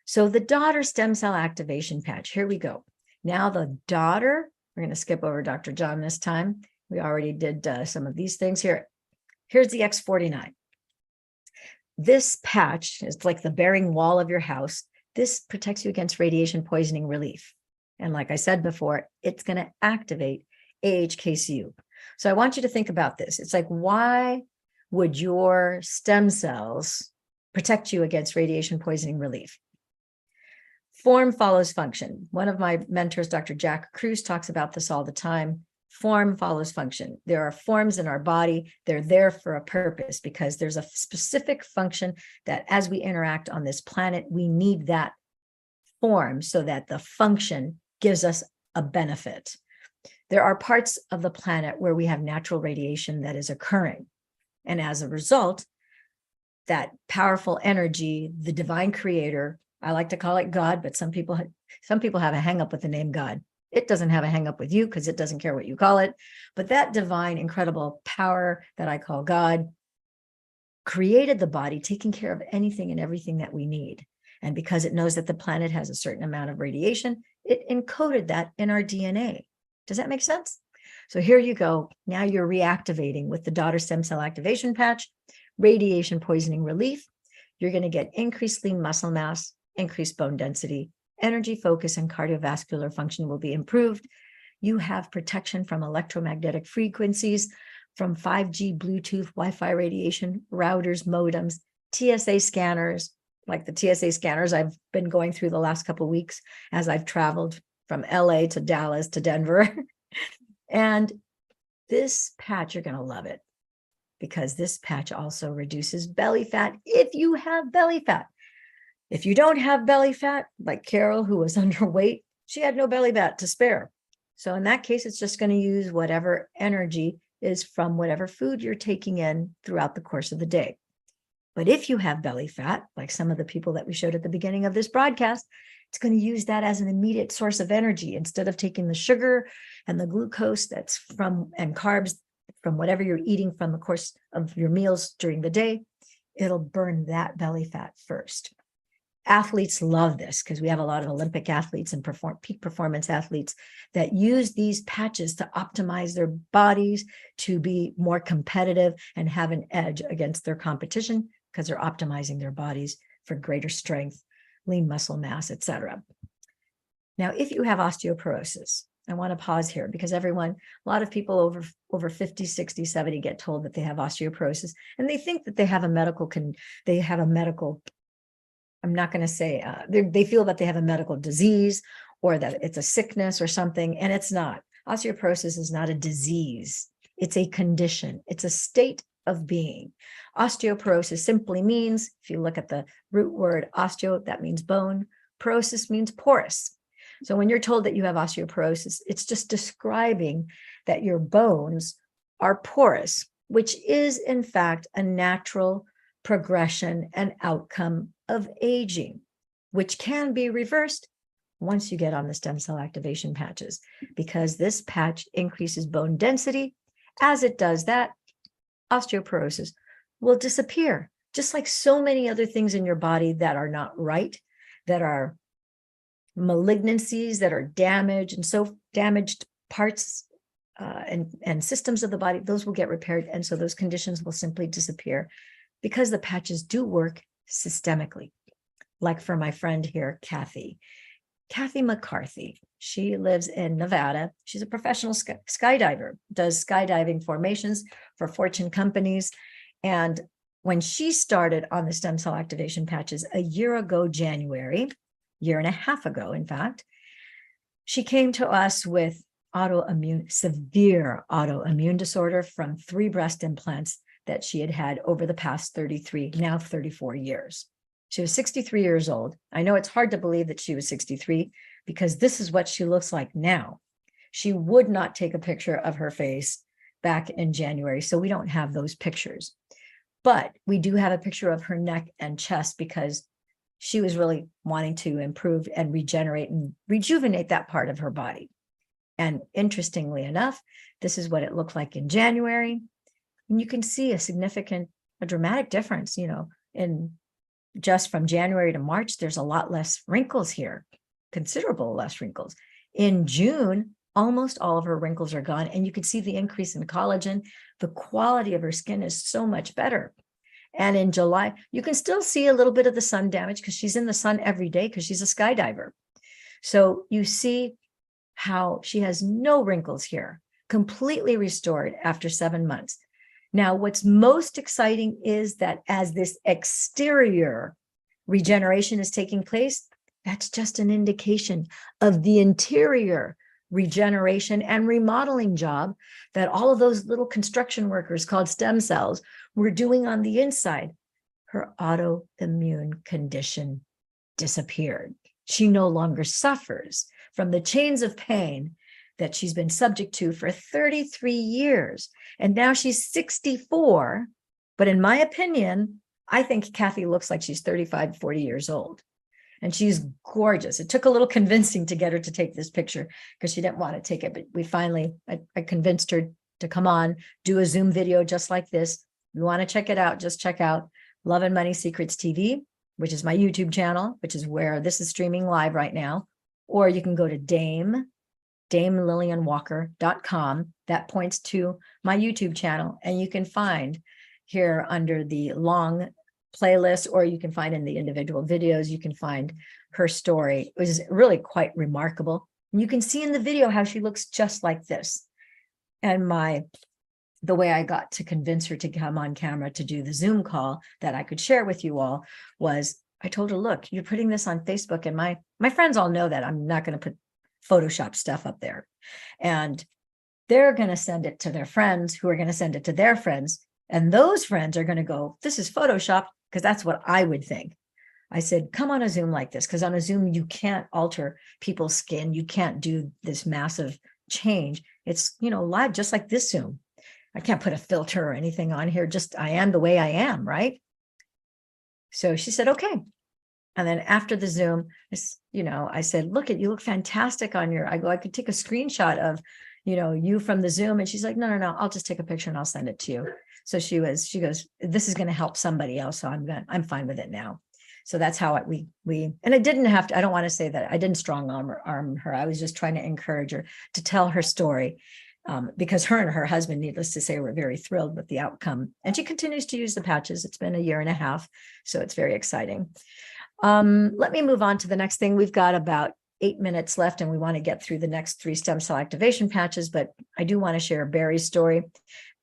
So the daughter stem cell activation patch, here we go. Now the daughter, we're going to skip over Dr. John this time. We already did some of these things here. Here's the X49. This patch is like the bearing wall of your house. This protects you against radiation poisoning relief. And like I said before, it's going to activate AHKCU. So I want you to think about this. It's like, why would your stem cells protect you against radiation poisoning relief? Form follows function. One of my mentors, Dr. Jack Cruz, talks about this all the time. Form follows function. There are forms in our body. They're there for a purpose because there's a specific function that as we interact on this planet, we need that form so that the function gives us a benefit. There are parts of the planet where we have natural radiation that is occurring. And as a result, that powerful energy, the divine creator, I like to call it God, but some people have a hang up with the name God. It doesn't have a hang up with you because it doesn't care what you call it. But that divine, incredible power that I call God created the body, taking care of anything and everything that we need. And because it knows that the planet has a certain amount of radiation, it encoded that in our DNA. Does that make sense? So here you go. Now you're reactivating with the daughter stem cell activation patch, radiation poisoning relief. You're going to get increased lean muscle mass, increased bone density, energy focus, and cardiovascular function will be improved. You have protection from electromagnetic frequencies, from 5G, Bluetooth, Wi-Fi radiation, routers, modems, TSA scanners, like the TSA scanners I've been going through the last couple of weeks as I've traveled from LA to Dallas to Denver. And this patch, you're going to love it because this patch also reduces belly fat if you have belly fat. If you don't have belly fat, like Carol, who was underweight, she had no belly fat to spare. So in that case, it's just going to use whatever energy is from whatever food you're taking in throughout the course of the day. But if you have belly fat, like some of the people that we showed at the beginning of this broadcast, it's going to use that as an immediate source of energy instead of taking the sugar and the glucose that's from and carbs from whatever you're eating from the course of your meals during the day. It'll burn that belly fat first. Athletes love this because we have a lot of Olympic athletes and peak performance athletes that use these patches to optimize their bodies to be more competitive and have an edge against their competition because they're optimizing their bodies for greater strength, lean muscle mass, etc. Now, if you have osteoporosis, I want to pause here because a lot of people over 50, 60, 70 get told that they have osteoporosis, and they think that they have a medical, I'm not going to say, they feel that they have a medical disease or that it's a sickness or something, and it's not. Osteoporosis is not a disease. It's a condition. It's a state of being. Osteoporosis simply means, if you look at the root word osteo, that means bone. Porosis means porous. So when you're told that you have osteoporosis, it's just describing that your bones are porous, which is in fact a natural progression and outcome of aging, which can be reversed once you get on the stem cell activation patches, because this patch increases bone density. As it does that, osteoporosis will disappear, just like so many other things in your body that are not right, that are malignancies, that are damaged, and so damaged parts and systems of the body, those will get repaired. And so those conditions will simply disappear because the patches do work systemically. Like for my friend here, Kathy McCarthy. She lives in Nevada. She's a professional skydiver, does skydiving formations for Fortune companies. And when she started on the stem cell activation patches a year ago, January, year and a half ago, in fact, she came to us with severe autoimmune disorder from 3 breast implants that she had had over the past 34 years. She was 63 years old. I know it's hard to believe that she was 63 because this is what she looks like now. She would not take a picture of her face back in January, so we don't have those pictures. But we do have a picture of her neck and chest because she was really wanting to improve and regenerate and rejuvenate that part of her body. And interestingly enough, this is what it looked like in January. And you can see a dramatic difference, in just from January to March, there's a lot less wrinkles here, considerable less wrinkles. In June, almost all of her wrinkles are gone, and you can see the increase in collagen. The quality of her skin is so much better. And in July, you can still see a little bit of the sun damage because she's in the sun every day because she's a skydiver. So you see how she has no wrinkles here, completely restored after 7 months. Now, what's most exciting is that as this exterior regeneration is taking place, that's just an indication of the interior regeneration and remodeling job that all of those little construction workers called stem cells were doing on the inside. Her autoimmune condition disappeared. She no longer suffers from the chains of pain that she's been subject to for 33 years. And now she's 64. But in my opinion, I think Kathy looks like she's 35, 40 years old. And she's gorgeous. It took a little convincing to get her to take this picture because she didn't want to take it. But we finally, I convinced her to come on, do a Zoom video just like this. If you want to check it out, just check out Love and Money Secrets TV, which is my YouTube channel, which is where this is streaming live right now. Or you can go to DameLillianWalker.com. That points to my YouTube channel. And you can find here under the long playlist, or you can find in the individual videos, you can find her story. It was really quite remarkable. And you can see in the video how she looks just like this. And the way I got to convince her to come on camera to do the Zoom call that I could share with you all was I told her, look, you're putting this on Facebook, and my friends all know that I'm not going to put Photoshop stuff up there. And they're going to send it to their friends who are going to send it to their friends. And those friends are going to go, this is Photoshop, because that's what I would think. I said, come on a Zoom like this, because on a Zoom, you can't alter people's skin. You can't do this massive change. It's, live, just like this Zoom. I can't put a filter or anything on here. Just I am the way I am, right? So she said, okay. And then after the Zoom, I said, look, you look fantastic on I could take a screenshot of, you from the Zoom. And she's like, no, I'll just take a picture and I'll send it to you. So she goes, this is going to help somebody else. So I'm fine with it now. So that's how we, and I didn't have to, I don't want to say that I didn't strong arm her. I was just trying to encourage her to tell her story. Because her and her husband, needless to say, were very thrilled with the outcome. And she continues to use the patches. It's been a year and a half, so it's very exciting. Let me move on to the next thing. We've got about 8 minutes left and we want to get through the next 3 stem cell activation patches, but I do want to share Barry's story.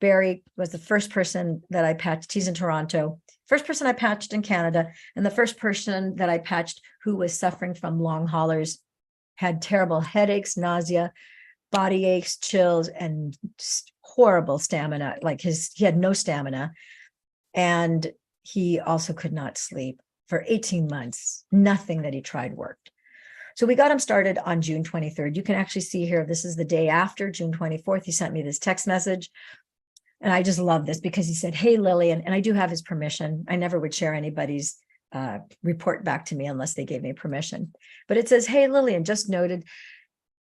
Barry was the first person that I patched. He's in Toronto. First person I patched in Canada, and the first person that I patched who was suffering from long haulers, had terrible headaches, nausea, body aches, chills, and horrible stamina. Like he had no stamina. And he also could not sleep for 18 months. Nothing that he tried worked. So we got him started on June 23rd. You can actually see here, this is the day after, June 24th. He sent me this text message. And I just love this because he said, "Hey, Lillian," and I do have his permission. I never would share anybody's report back to me unless they gave me permission. But it says, "Hey, Lillian, just noted,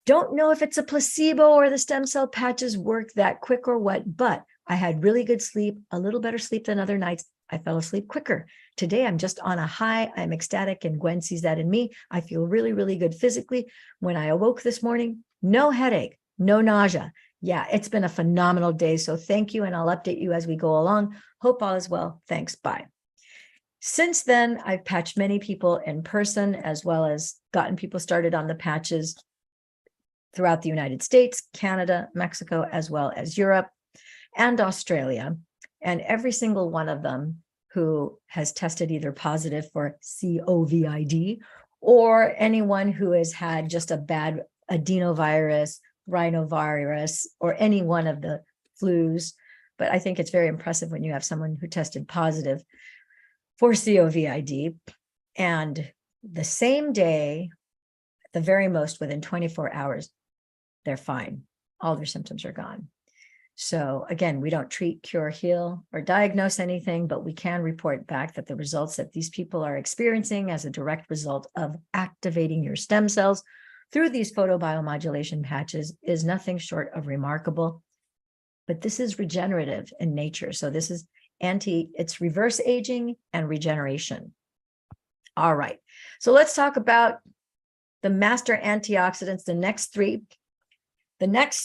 don't know if it's a placebo or the stem cell patches work that quick or what, but I had really good sleep, a little better sleep than other nights. I fell asleep quicker. Today, I'm just on a high. I'm ecstatic, and Gwen sees that in me. I feel really, really good physically. When I awoke this morning, no headache, no nausea. Yeah, it's been a phenomenal day. So thank you, and I'll update you as we go along. Hope all is well. Thanks. Bye." Since then, I've patched many people in person, as well as gotten people started on the patches throughout the United States, Canada, Mexico, as well as Europe and Australia. And every single one of them who has tested either positive for COVID or anyone who has had just a bad adenovirus, rhinovirus, or any one of the flus. But I think it's very impressive when you have someone who tested positive for COVID, and the same day, at the very most within 24 hours, they're fine. All their symptoms are gone. So again, we don't treat, cure, heal, or diagnose anything, but we can report back that the results that these people are experiencing as a direct result of activating your stem cells through these photobiomodulation patches is nothing short of remarkable. But this is regenerative in nature. So this is it's reverse aging and regeneration. All right. So let's talk about the master antioxidants. The next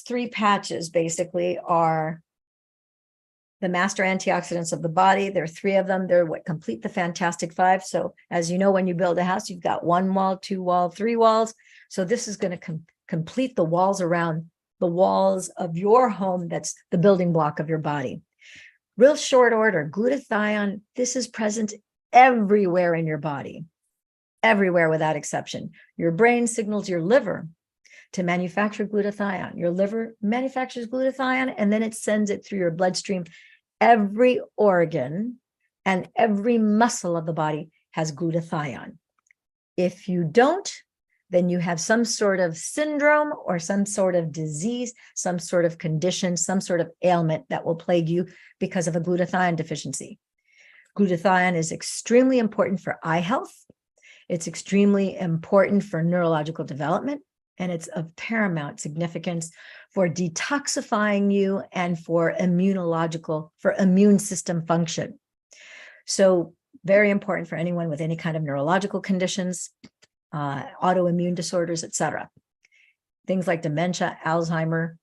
three patches basically are the master antioxidants of the body. There are 3 of them. They're what complete the Fantastic 5. So as you know, when you build a house, you've got 1 wall, 2 walls, 3 walls. So this is going to complete the walls around the walls of your home. That's the building block of your body. Real short order, glutathione. This is present everywhere in your body, everywhere without exception. Your brain signals your liver to manufacture glutathione. Your liver manufactures glutathione, and then it sends it through your bloodstream. Every organ and every muscle of the body has glutathione. If you don't, then you have some sort of syndrome or some sort of disease, some sort of condition, some sort of ailment that will plague you because of a glutathione deficiency. Glutathione is extremely important for eye health. It's extremely important for neurological development, and it's of paramount significance for detoxifying you and for immune system function. So very important for anyone with any kind of neurological conditions, autoimmune disorders, etc. Things like dementia, Alzheimer,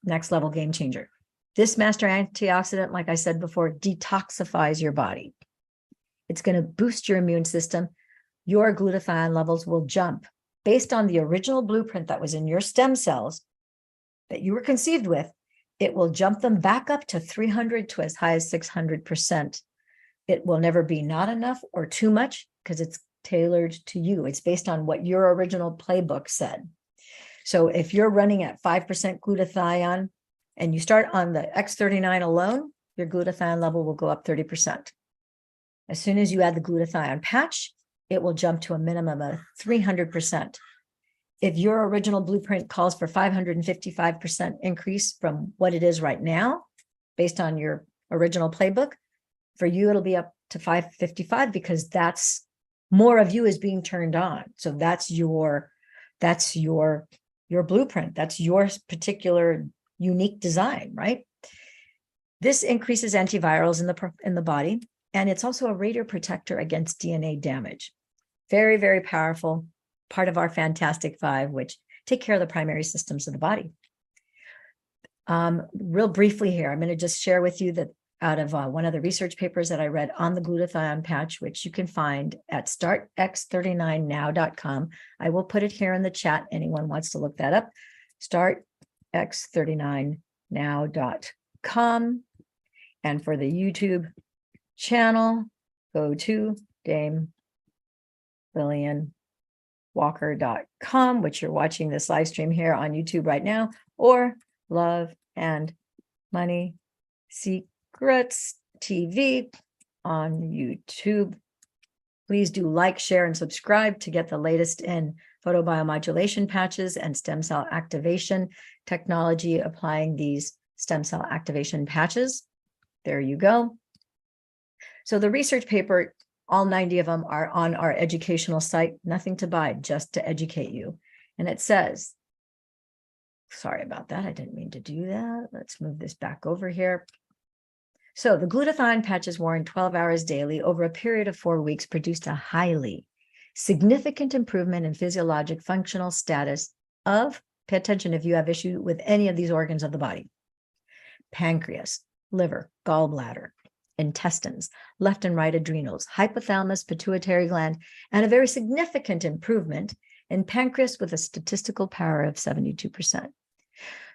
next level game changer. This master antioxidant, like I said before, detoxifies your body. It's going to boost your immune system. Your glutathione levels will jump based on the original blueprint that was in your stem cells that you were conceived with. It will jump them back up to 300 to as high as 600%. It will never be not enough or too much because it's tailored to you. It's based on what your original playbook said. So if you're running at 5% glutathione and you start on the X39 alone, your glutathione level will go up 30%. As soon as you add the glutathione patch, it will jump to a minimum of 300%. If your original blueprint calls for 555% increase from what it is right now, based on your original playbook, for you, it'll be up to 555 because that's more of you is being turned on. So that's your blueprint. That's your particular unique design, right? This increases antivirals in the body, and it's also a radioprotector against DNA damage. Very, very powerful part of our Fantastic 5, which take care of the primary systems of the body. Real briefly here, I'm going to just share with you that out of one of the research papers that I read on the glutathione patch, which you can find at startx39now.com. I will put it here in the chat. Anyone wants to look that up, startx39now.com. And for the YouTube channel, go to DameLillianWalker.com, which you're watching this live stream here on YouTube right now, or Love and Money Secrets TV on YouTube. Please do like, share, and subscribe to get the latest in photobiomodulation patches and stem cell activation technology applying these stem cell activation patches. There you go. So the research paper, all 90 of them are on our educational site, nothing to buy, just to educate you. And it says, sorry about that, I didn't mean to do that. Let's move this back over here. So the glutathione patches worn 12 hours daily over a period of 4 weeks produced a highly significant improvement in physiologic functional status of, pay attention if you have issue with any of these organs of the body, pancreas, liver, gallbladder, intestines, left and right adrenals, hypothalamus, pituitary gland, and a very significant improvement in pancreas with a statistical power of 72%.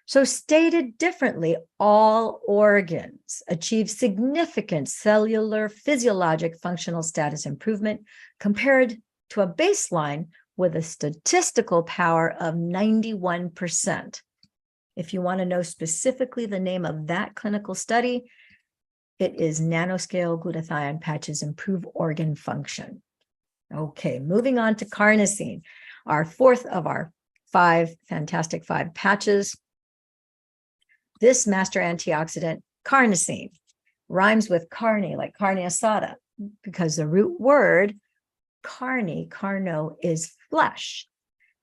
So stated differently, all organs achieve significant cellular physiologic functional status improvement compared to a baseline with a statistical power of 91%. If you want to know specifically the name of that clinical study, it is Nanoscale Glutathione Patches Improve Organ Function. Okay, moving on to carnosine, our fourth of our fantastic five patches. This master antioxidant, carnosine, rhymes with carne, like carne asada, because the root word carno, is flesh.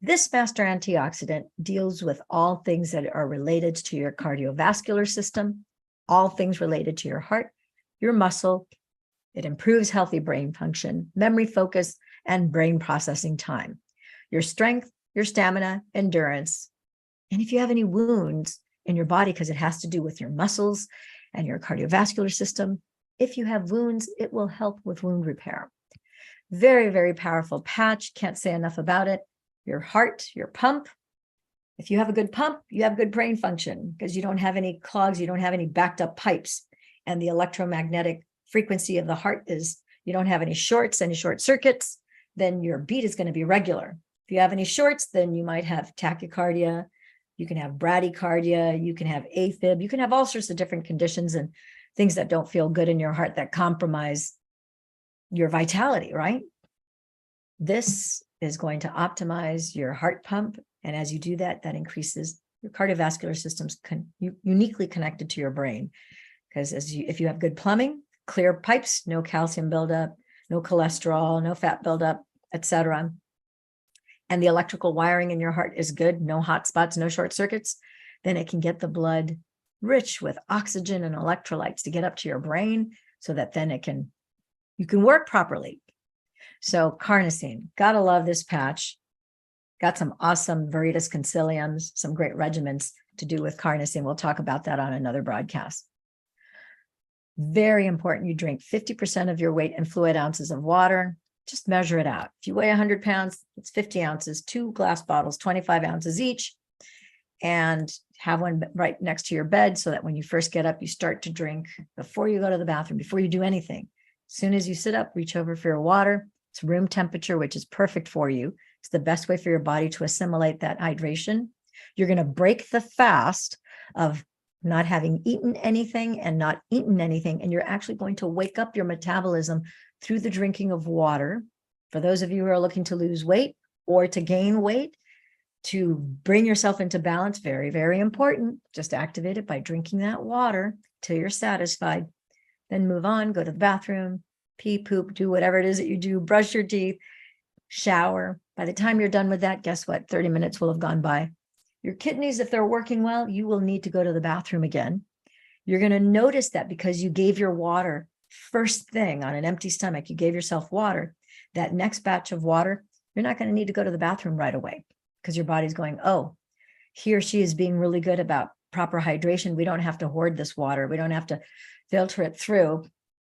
This master antioxidant deals with all things that are related to your cardiovascular system, all things related to your heart, your muscle. It improves healthy brain function, memory, focus, and brain processing time, your strength, your stamina, endurance. And if you have any wounds in your body, because it has to do with your muscles and your cardiovascular system, if you have wounds, it will help with wound repair. Very, very powerful patch. Can't say enough about it. Your heart, your pump. If you have a good pump, you have good brain function because you don't have any clogs, you don't have any backed up pipes. And the electromagnetic frequency of the heart is, you don't have any short circuits, then your beat is going to be regular. If you have any shorts, then you might have tachycardia, you can have bradycardia, you can have AFib, you can have all sorts of different conditions and things that don't feel good in your heart that compromise your vitality, right? This is going to optimize your heart pump. And as you do that, that increases your cardiovascular system's uniquely connected to your brain. Because if you have good plumbing, clear pipes, no calcium buildup, no cholesterol, no fat buildup, etc., and the electrical wiring in your heart is good, no hot spots, no short circuits, then it can get the blood rich with oxygen and electrolytes to get up to your brain so that then you can work properly. So carnosine, gotta love this patch. Got some awesome Veritas conciliums, some great regimens to do with carnosine. We'll talk about that on another broadcast. Very important, you drink 50% of your weight in fluid ounces of water. Just measure it out. If you weigh 100 pounds, it's 50 ounces, 2 glass bottles, 25 ounces each, and have one right next to your bed so that when you first get up, you start to drink before you go to the bathroom, before you do anything. As soon as you sit up, reach over for your water. It's room temperature, which is perfect for you. It's the best way for your body to assimilate that hydration. You're going to break the fast of not having eaten anything and not eaten anything, and you're actually going to wake up your metabolism through the drinking of water. For those of you who are looking to lose weight or to gain weight, to bring yourself into balance, very, very important. Just activate it by drinking that water till you're satisfied. Then move on, go to the bathroom, pee, poop, do whatever it is that you do, brush your teeth, shower. By the time you're done with that, guess what? 30 minutes will have gone by. Your kidneys, if they're working well, you will need to go to the bathroom again. You're going to notice that because you gave your water first thing on an empty stomach, you gave yourself water, that next batch of water, you're not going to need to go to the bathroom right away because your body's going, oh, he or she is being really good about proper hydration. We don't have to hoard this water. We don't have to filter it through.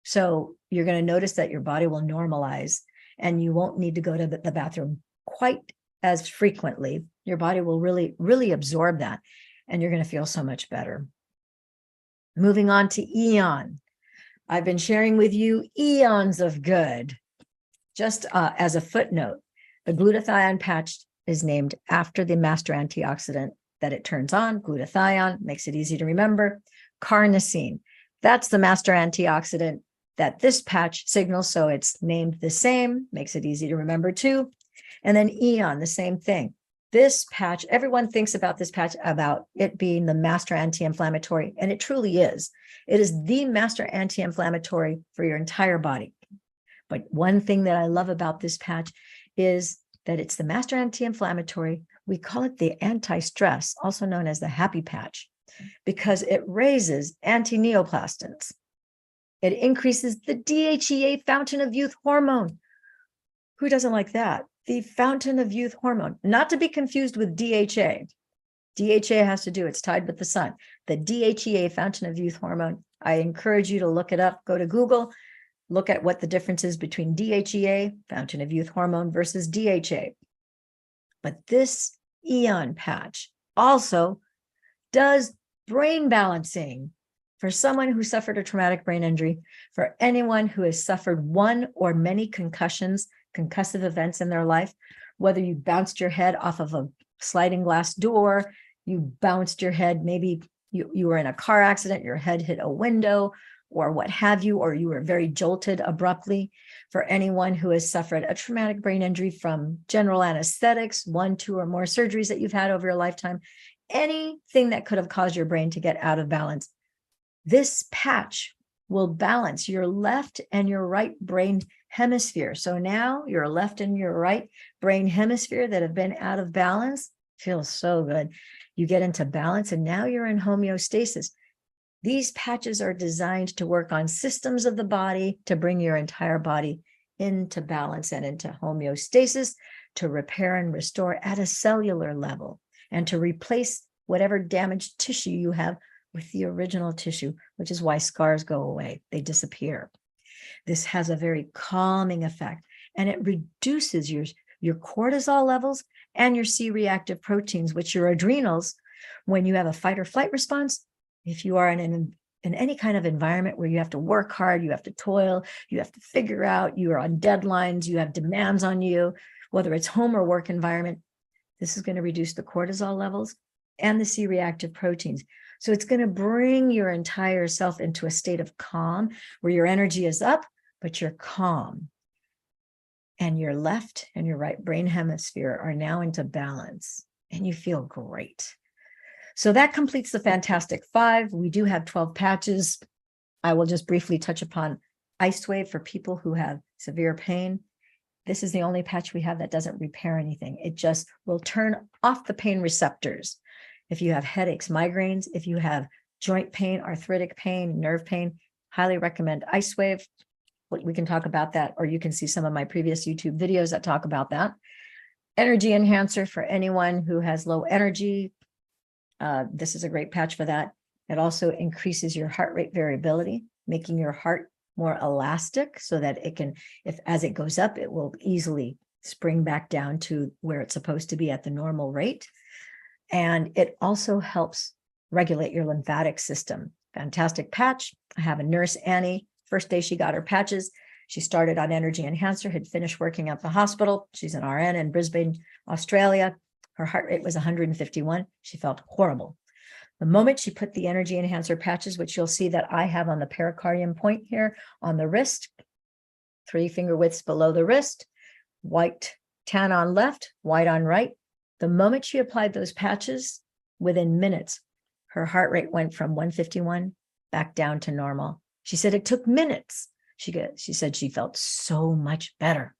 So you're going to notice that your body will normalize and you won't need to go to the bathroom quite as frequently. Your body will really, really absorb that, and you're going to feel so much better. Moving on to Eon. I've been sharing with you eons of good. Just as a footnote, the glutathione patch is named after the master antioxidant that it turns on. Glutathione makes it easy to remember. Carnosine, that's the master antioxidant that this patch signals, so it's named the same, makes it easy to remember too. And then Eon, the same thing. This patch, everyone thinks about this patch about it being the master anti-inflammatory, and it truly is. It is the master anti-inflammatory for your entire body. But one thing that I love about this patch is that it's the master anti-inflammatory. We call it the anti-stress, also known as the happy patch, because it raises anti-neoplastins. It increases the DHEA, fountain of youth hormone. Who doesn't like that? The fountain of youth hormone, not to be confused with DHA. DHA has to do, it's tied with the sun. The DHEA, fountain of youth hormone, I encourage you to look it up. Go to Google, look at what the difference is between DHEA, fountain of youth hormone, versus DHA. But this Eon patch also does brain balancing for someone who suffered a traumatic brain injury, for anyone who has suffered one or many concussions, concussive events in their life, whether you bounced your head off of a sliding glass door, you bounced your head, maybe you were in a car accident, your head hit a window or what have you, or you were very jolted abruptly. For anyone who has suffered a traumatic brain injury from general anesthetics, 1, 2, or more surgeries that you've had over your lifetime, anything that could have caused your brain to get out of balance, this patch will balance your left and your right brain hemisphere. So now your left and your right brain hemisphere that have been out of balance feels so good. You get into balance and now you're in homeostasis. These patches are designed to work on systems of the body to bring your entire body into balance and into homeostasis, to repair and restore at a cellular level, and to replace whatever damaged tissue you have with the original tissue, which is why scars go away. They disappear. This has a very calming effect, and it reduces your cortisol levels and your C-reactive proteins, which your adrenals, when you have a fight or flight response, if you are in any kind of environment where you have to work hard, you have to toil, you have to figure out, you are on deadlines, you have demands on you, whether it's home or work environment, this is going to reduce the cortisol levels and the C-reactive proteins. So it's going to bring your entire self into a state of calm where your energy is up, but you're calm. And your left and your right brain hemisphere are now into balance and you feel great. So that completes the Fantastic Five. We do have 12 patches. I will just briefly touch upon Ice Wave for people who have severe pain. This is the only patch we have that doesn't repair anything. It just will turn off the pain receptors. If you have headaches, migraines, if you have joint pain, arthritic pain, nerve pain, highly recommend Ice Wave. We can talk about that, or you can see some of my previous YouTube videos that talk about that. Energy Enhancer for anyone who has low energy. This is a great patch for that. It also increases your heart rate variability, making your heart more elastic so that it can, as it goes up, it will easily spring back down to where it's supposed to be at the normal rate. And it also helps regulate your lymphatic system. Fantastic patch. I have a nurse, Annie. First day she got her patches, she started on Energy Enhancer, had finished working at the hospital. She's an RN in Brisbane, Australia. Her heart rate was 151. She felt horrible. The moment she put the Energy Enhancer patches, which you'll see that I have on the pericardium point here on the wrist, 3 finger widths below the wrist, white tan on left, white on right. The moment she applied those patches, within minutes, her heart rate went from 151 back down to normal. She said it took minutes. She said she felt so much better.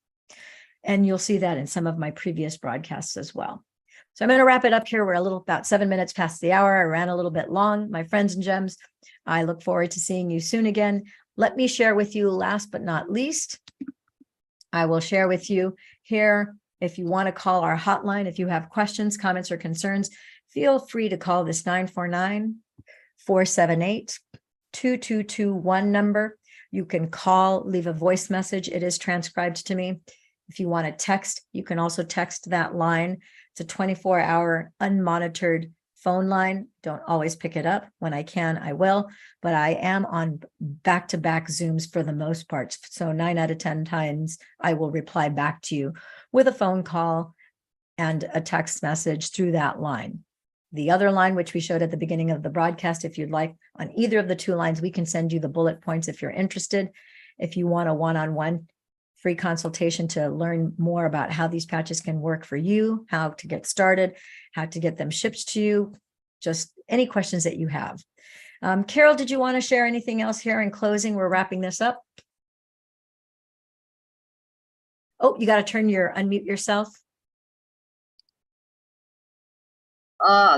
And you'll see that in some of my previous broadcasts as well. So I'm going to wrap it up here. We're about 7 minutes past the hour. I ran a little bit long. My friends and gems, I look forward to seeing you soon again. Let me share with you, last but not least, I will share with you here, if you want to call our hotline, if you have questions, comments, or concerns, feel free to call this 949-478 2221 number. You can call, leave a voice message. It is transcribed to me. If you want to text, you can also text that line. It's a 24-hour unmonitored phone line. Don't always pick it up. When I can, I will, but I am on back-to-back Zooms for the most part. So 9 out of 10 times I will reply back to you with a phone call and a text message through that line. The other line, which we showed at the beginning of the broadcast, if you'd like, on either of the two lines, we can send you the bullet points if you're interested. If you want a one-on-one free consultation to learn more about how these patches can work for you, how to get started, how to get them shipped to you, just any questions that you have. Carol, did you want to share anything else here in closing? We're wrapping this up. Oh, you got to unmute yourself.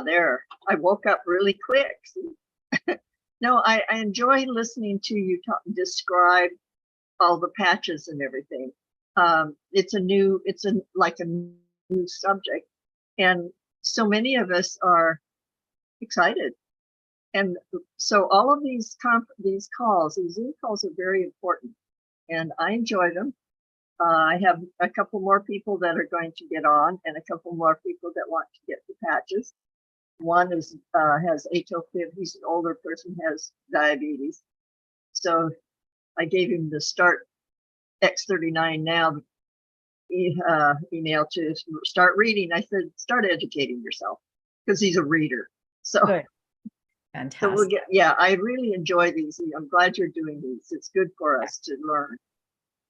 There. I woke up really quick. No, I enjoy listening to you describe all the patches and everything. It's like a new subject, and so many of us are excited. And so all of these Zoom calls are very important, and I enjoy them. I have a couple more people that are going to get on, and a couple more people that want to get the patches. One has HO5. He's an older person, has diabetes. So I gave him the Start X39 Now email to start reading. I said, start educating yourself, because he's a reader. So, good. Fantastic. So we'll get, I really enjoy these. I'm glad you're doing these. It's good for us to learn.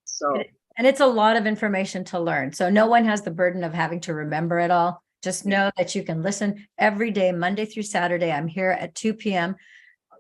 So. And it's a lot of information to learn. So no one has the burden of having to remember it all. Just know that you can listen every day, Monday through Saturday. I'm here at 2 p.m.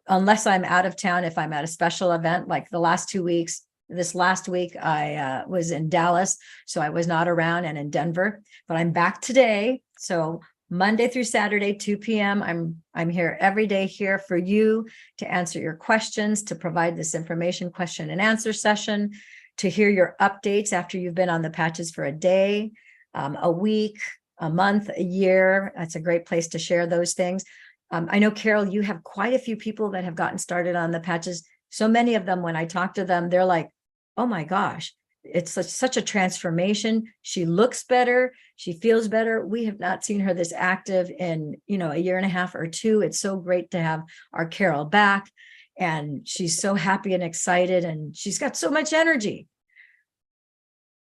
unless I'm out of town. If I'm at a special event, like the last 2 weeks, this last week, I was in Dallas, so I was not around, and in Denver, but I'm back today. So Monday through Saturday, 2 p.m. I'm here every day here for you to answer your questions, to provide this information question and answer session, to hear your updates after you've been on the patches for a day, a week, a month, a year. That's a great place to share those things. I know, Carol, you have quite a few people that have gotten started on the patches. So many of them, when I talk to them, they're like, oh my gosh, it's such a transformation. She looks better. She feels better. We have not seen her this active in, a year and a half or two. It's so great to have our Carol back. And she's so happy and excited, and she's got so much energy.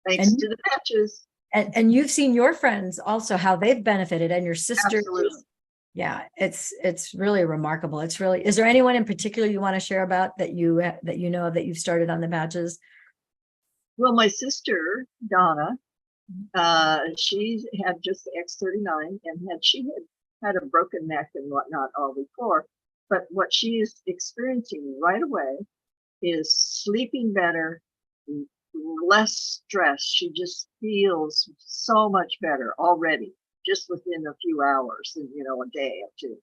Thanks to the patches. And you've seen your friends also, how they've benefited, and your sister. Absolutely. Yeah, it's really remarkable. Is there anyone in particular you want to share about that you know that you've started on the patches? Well, my sister, Donna, she had just the X39, and she had a broken neck and whatnot all before. But what she is experiencing right away is sleeping better, less stress. She just feels so much better already, just within a few hours, and a day or two.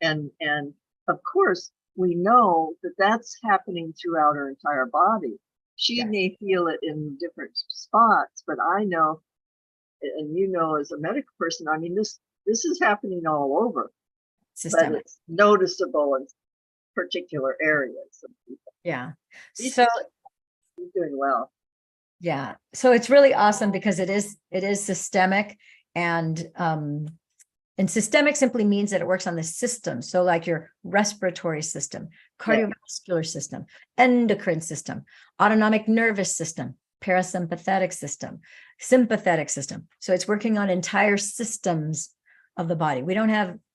And of course, we know that that's happening throughout her entire body. She may feel it in different spots, but I know, and as a medical person, I mean, this is happening all over. Systemic. But it's noticeable in particular areas. Yeah. So he's doing well. Yeah. So it's really awesome, because it is systemic, and systemic simply means that it works on the system. So like your respiratory system, cardiovascular system, endocrine system, autonomic nervous system, parasympathetic system, sympathetic system. So it's working on entire systems of the body.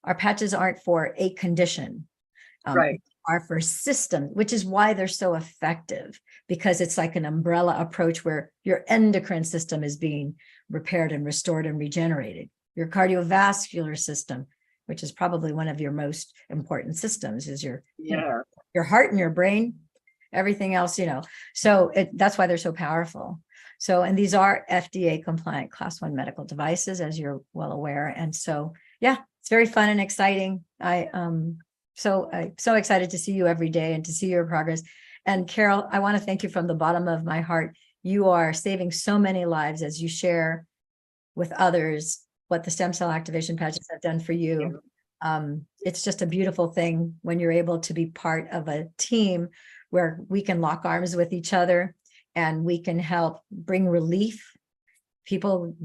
Our patches aren't for a condition, right? Are for system, which is why they're so effective, because it's like an umbrella approach where your endocrine system is being repaired and restored and regenerated. Your cardiovascular system, which is probably one of your most important systems, is your heart and your brain, everything else, So that's why they're so powerful. So, and these are FDA compliant Class 1 medical devices, as you're well aware. And so, it's very fun and exciting. I'm so excited to see you every day and to see your progress. And Carol, I want to thank you from the bottom of my heart. You are saving so many lives as you share with others what the stem cell activation patches have done for you. It's just a beautiful thing when you're able to be part of a team where we can lock arms with each other and we can help bring relief. People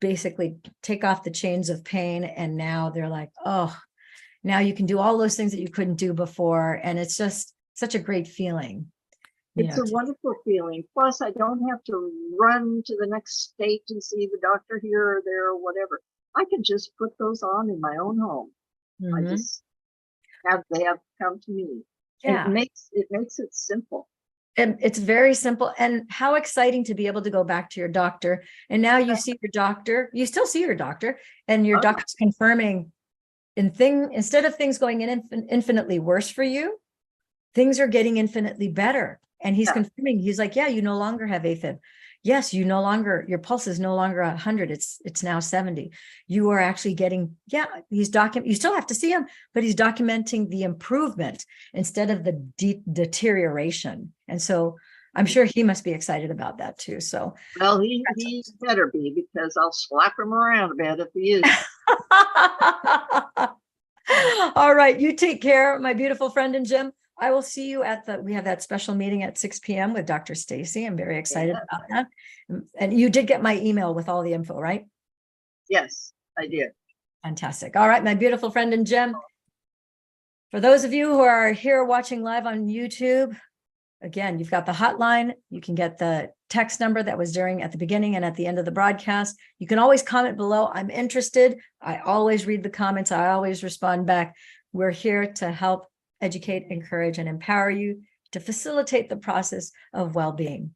basically take off the chains of pain, and now they're like, oh, now you can do all those things that you couldn't do before. And it's just such a great feeling. It's a wonderful feeling. Plus, I don't have to run to the next state and see the doctor here or there or whatever. I can just put those on in my own home. I just they have come to me. Yeah. And it makes it simple. And it's very simple. And how exciting to be able to go back to your doctor. And now you see your doctor, you still see your doctor, and your doctor's confirming instead of things going in infinitely worse for you, things are getting infinitely better. And he's confirming, he's like, yeah, you no longer have AFib. Yes, your pulse is no longer 100. It's now 70. You are actually getting, you still have to see him, but he's documenting the improvement instead of the deterioration. And so I'm sure he must be excited about that too. So, well, he better be, because I'll slap him around a bit if he is. All right. You take care, my beautiful friend and Jim. I will see you we have that special meeting at 6 p.m. with Dr. Stacy. I'm very excited about that. And you did get my email with all the info, right? Yes, I did. Fantastic. All right, my beautiful friend and Jim. For those of you who are here watching live on YouTube, again, you've got the hotline. You can get the text number that was at the beginning and at the end of the broadcast. You can always comment below. I'm interested. I always read the comments. I always respond back. We're here to help educate, encourage, and empower you to facilitate the process of well-being.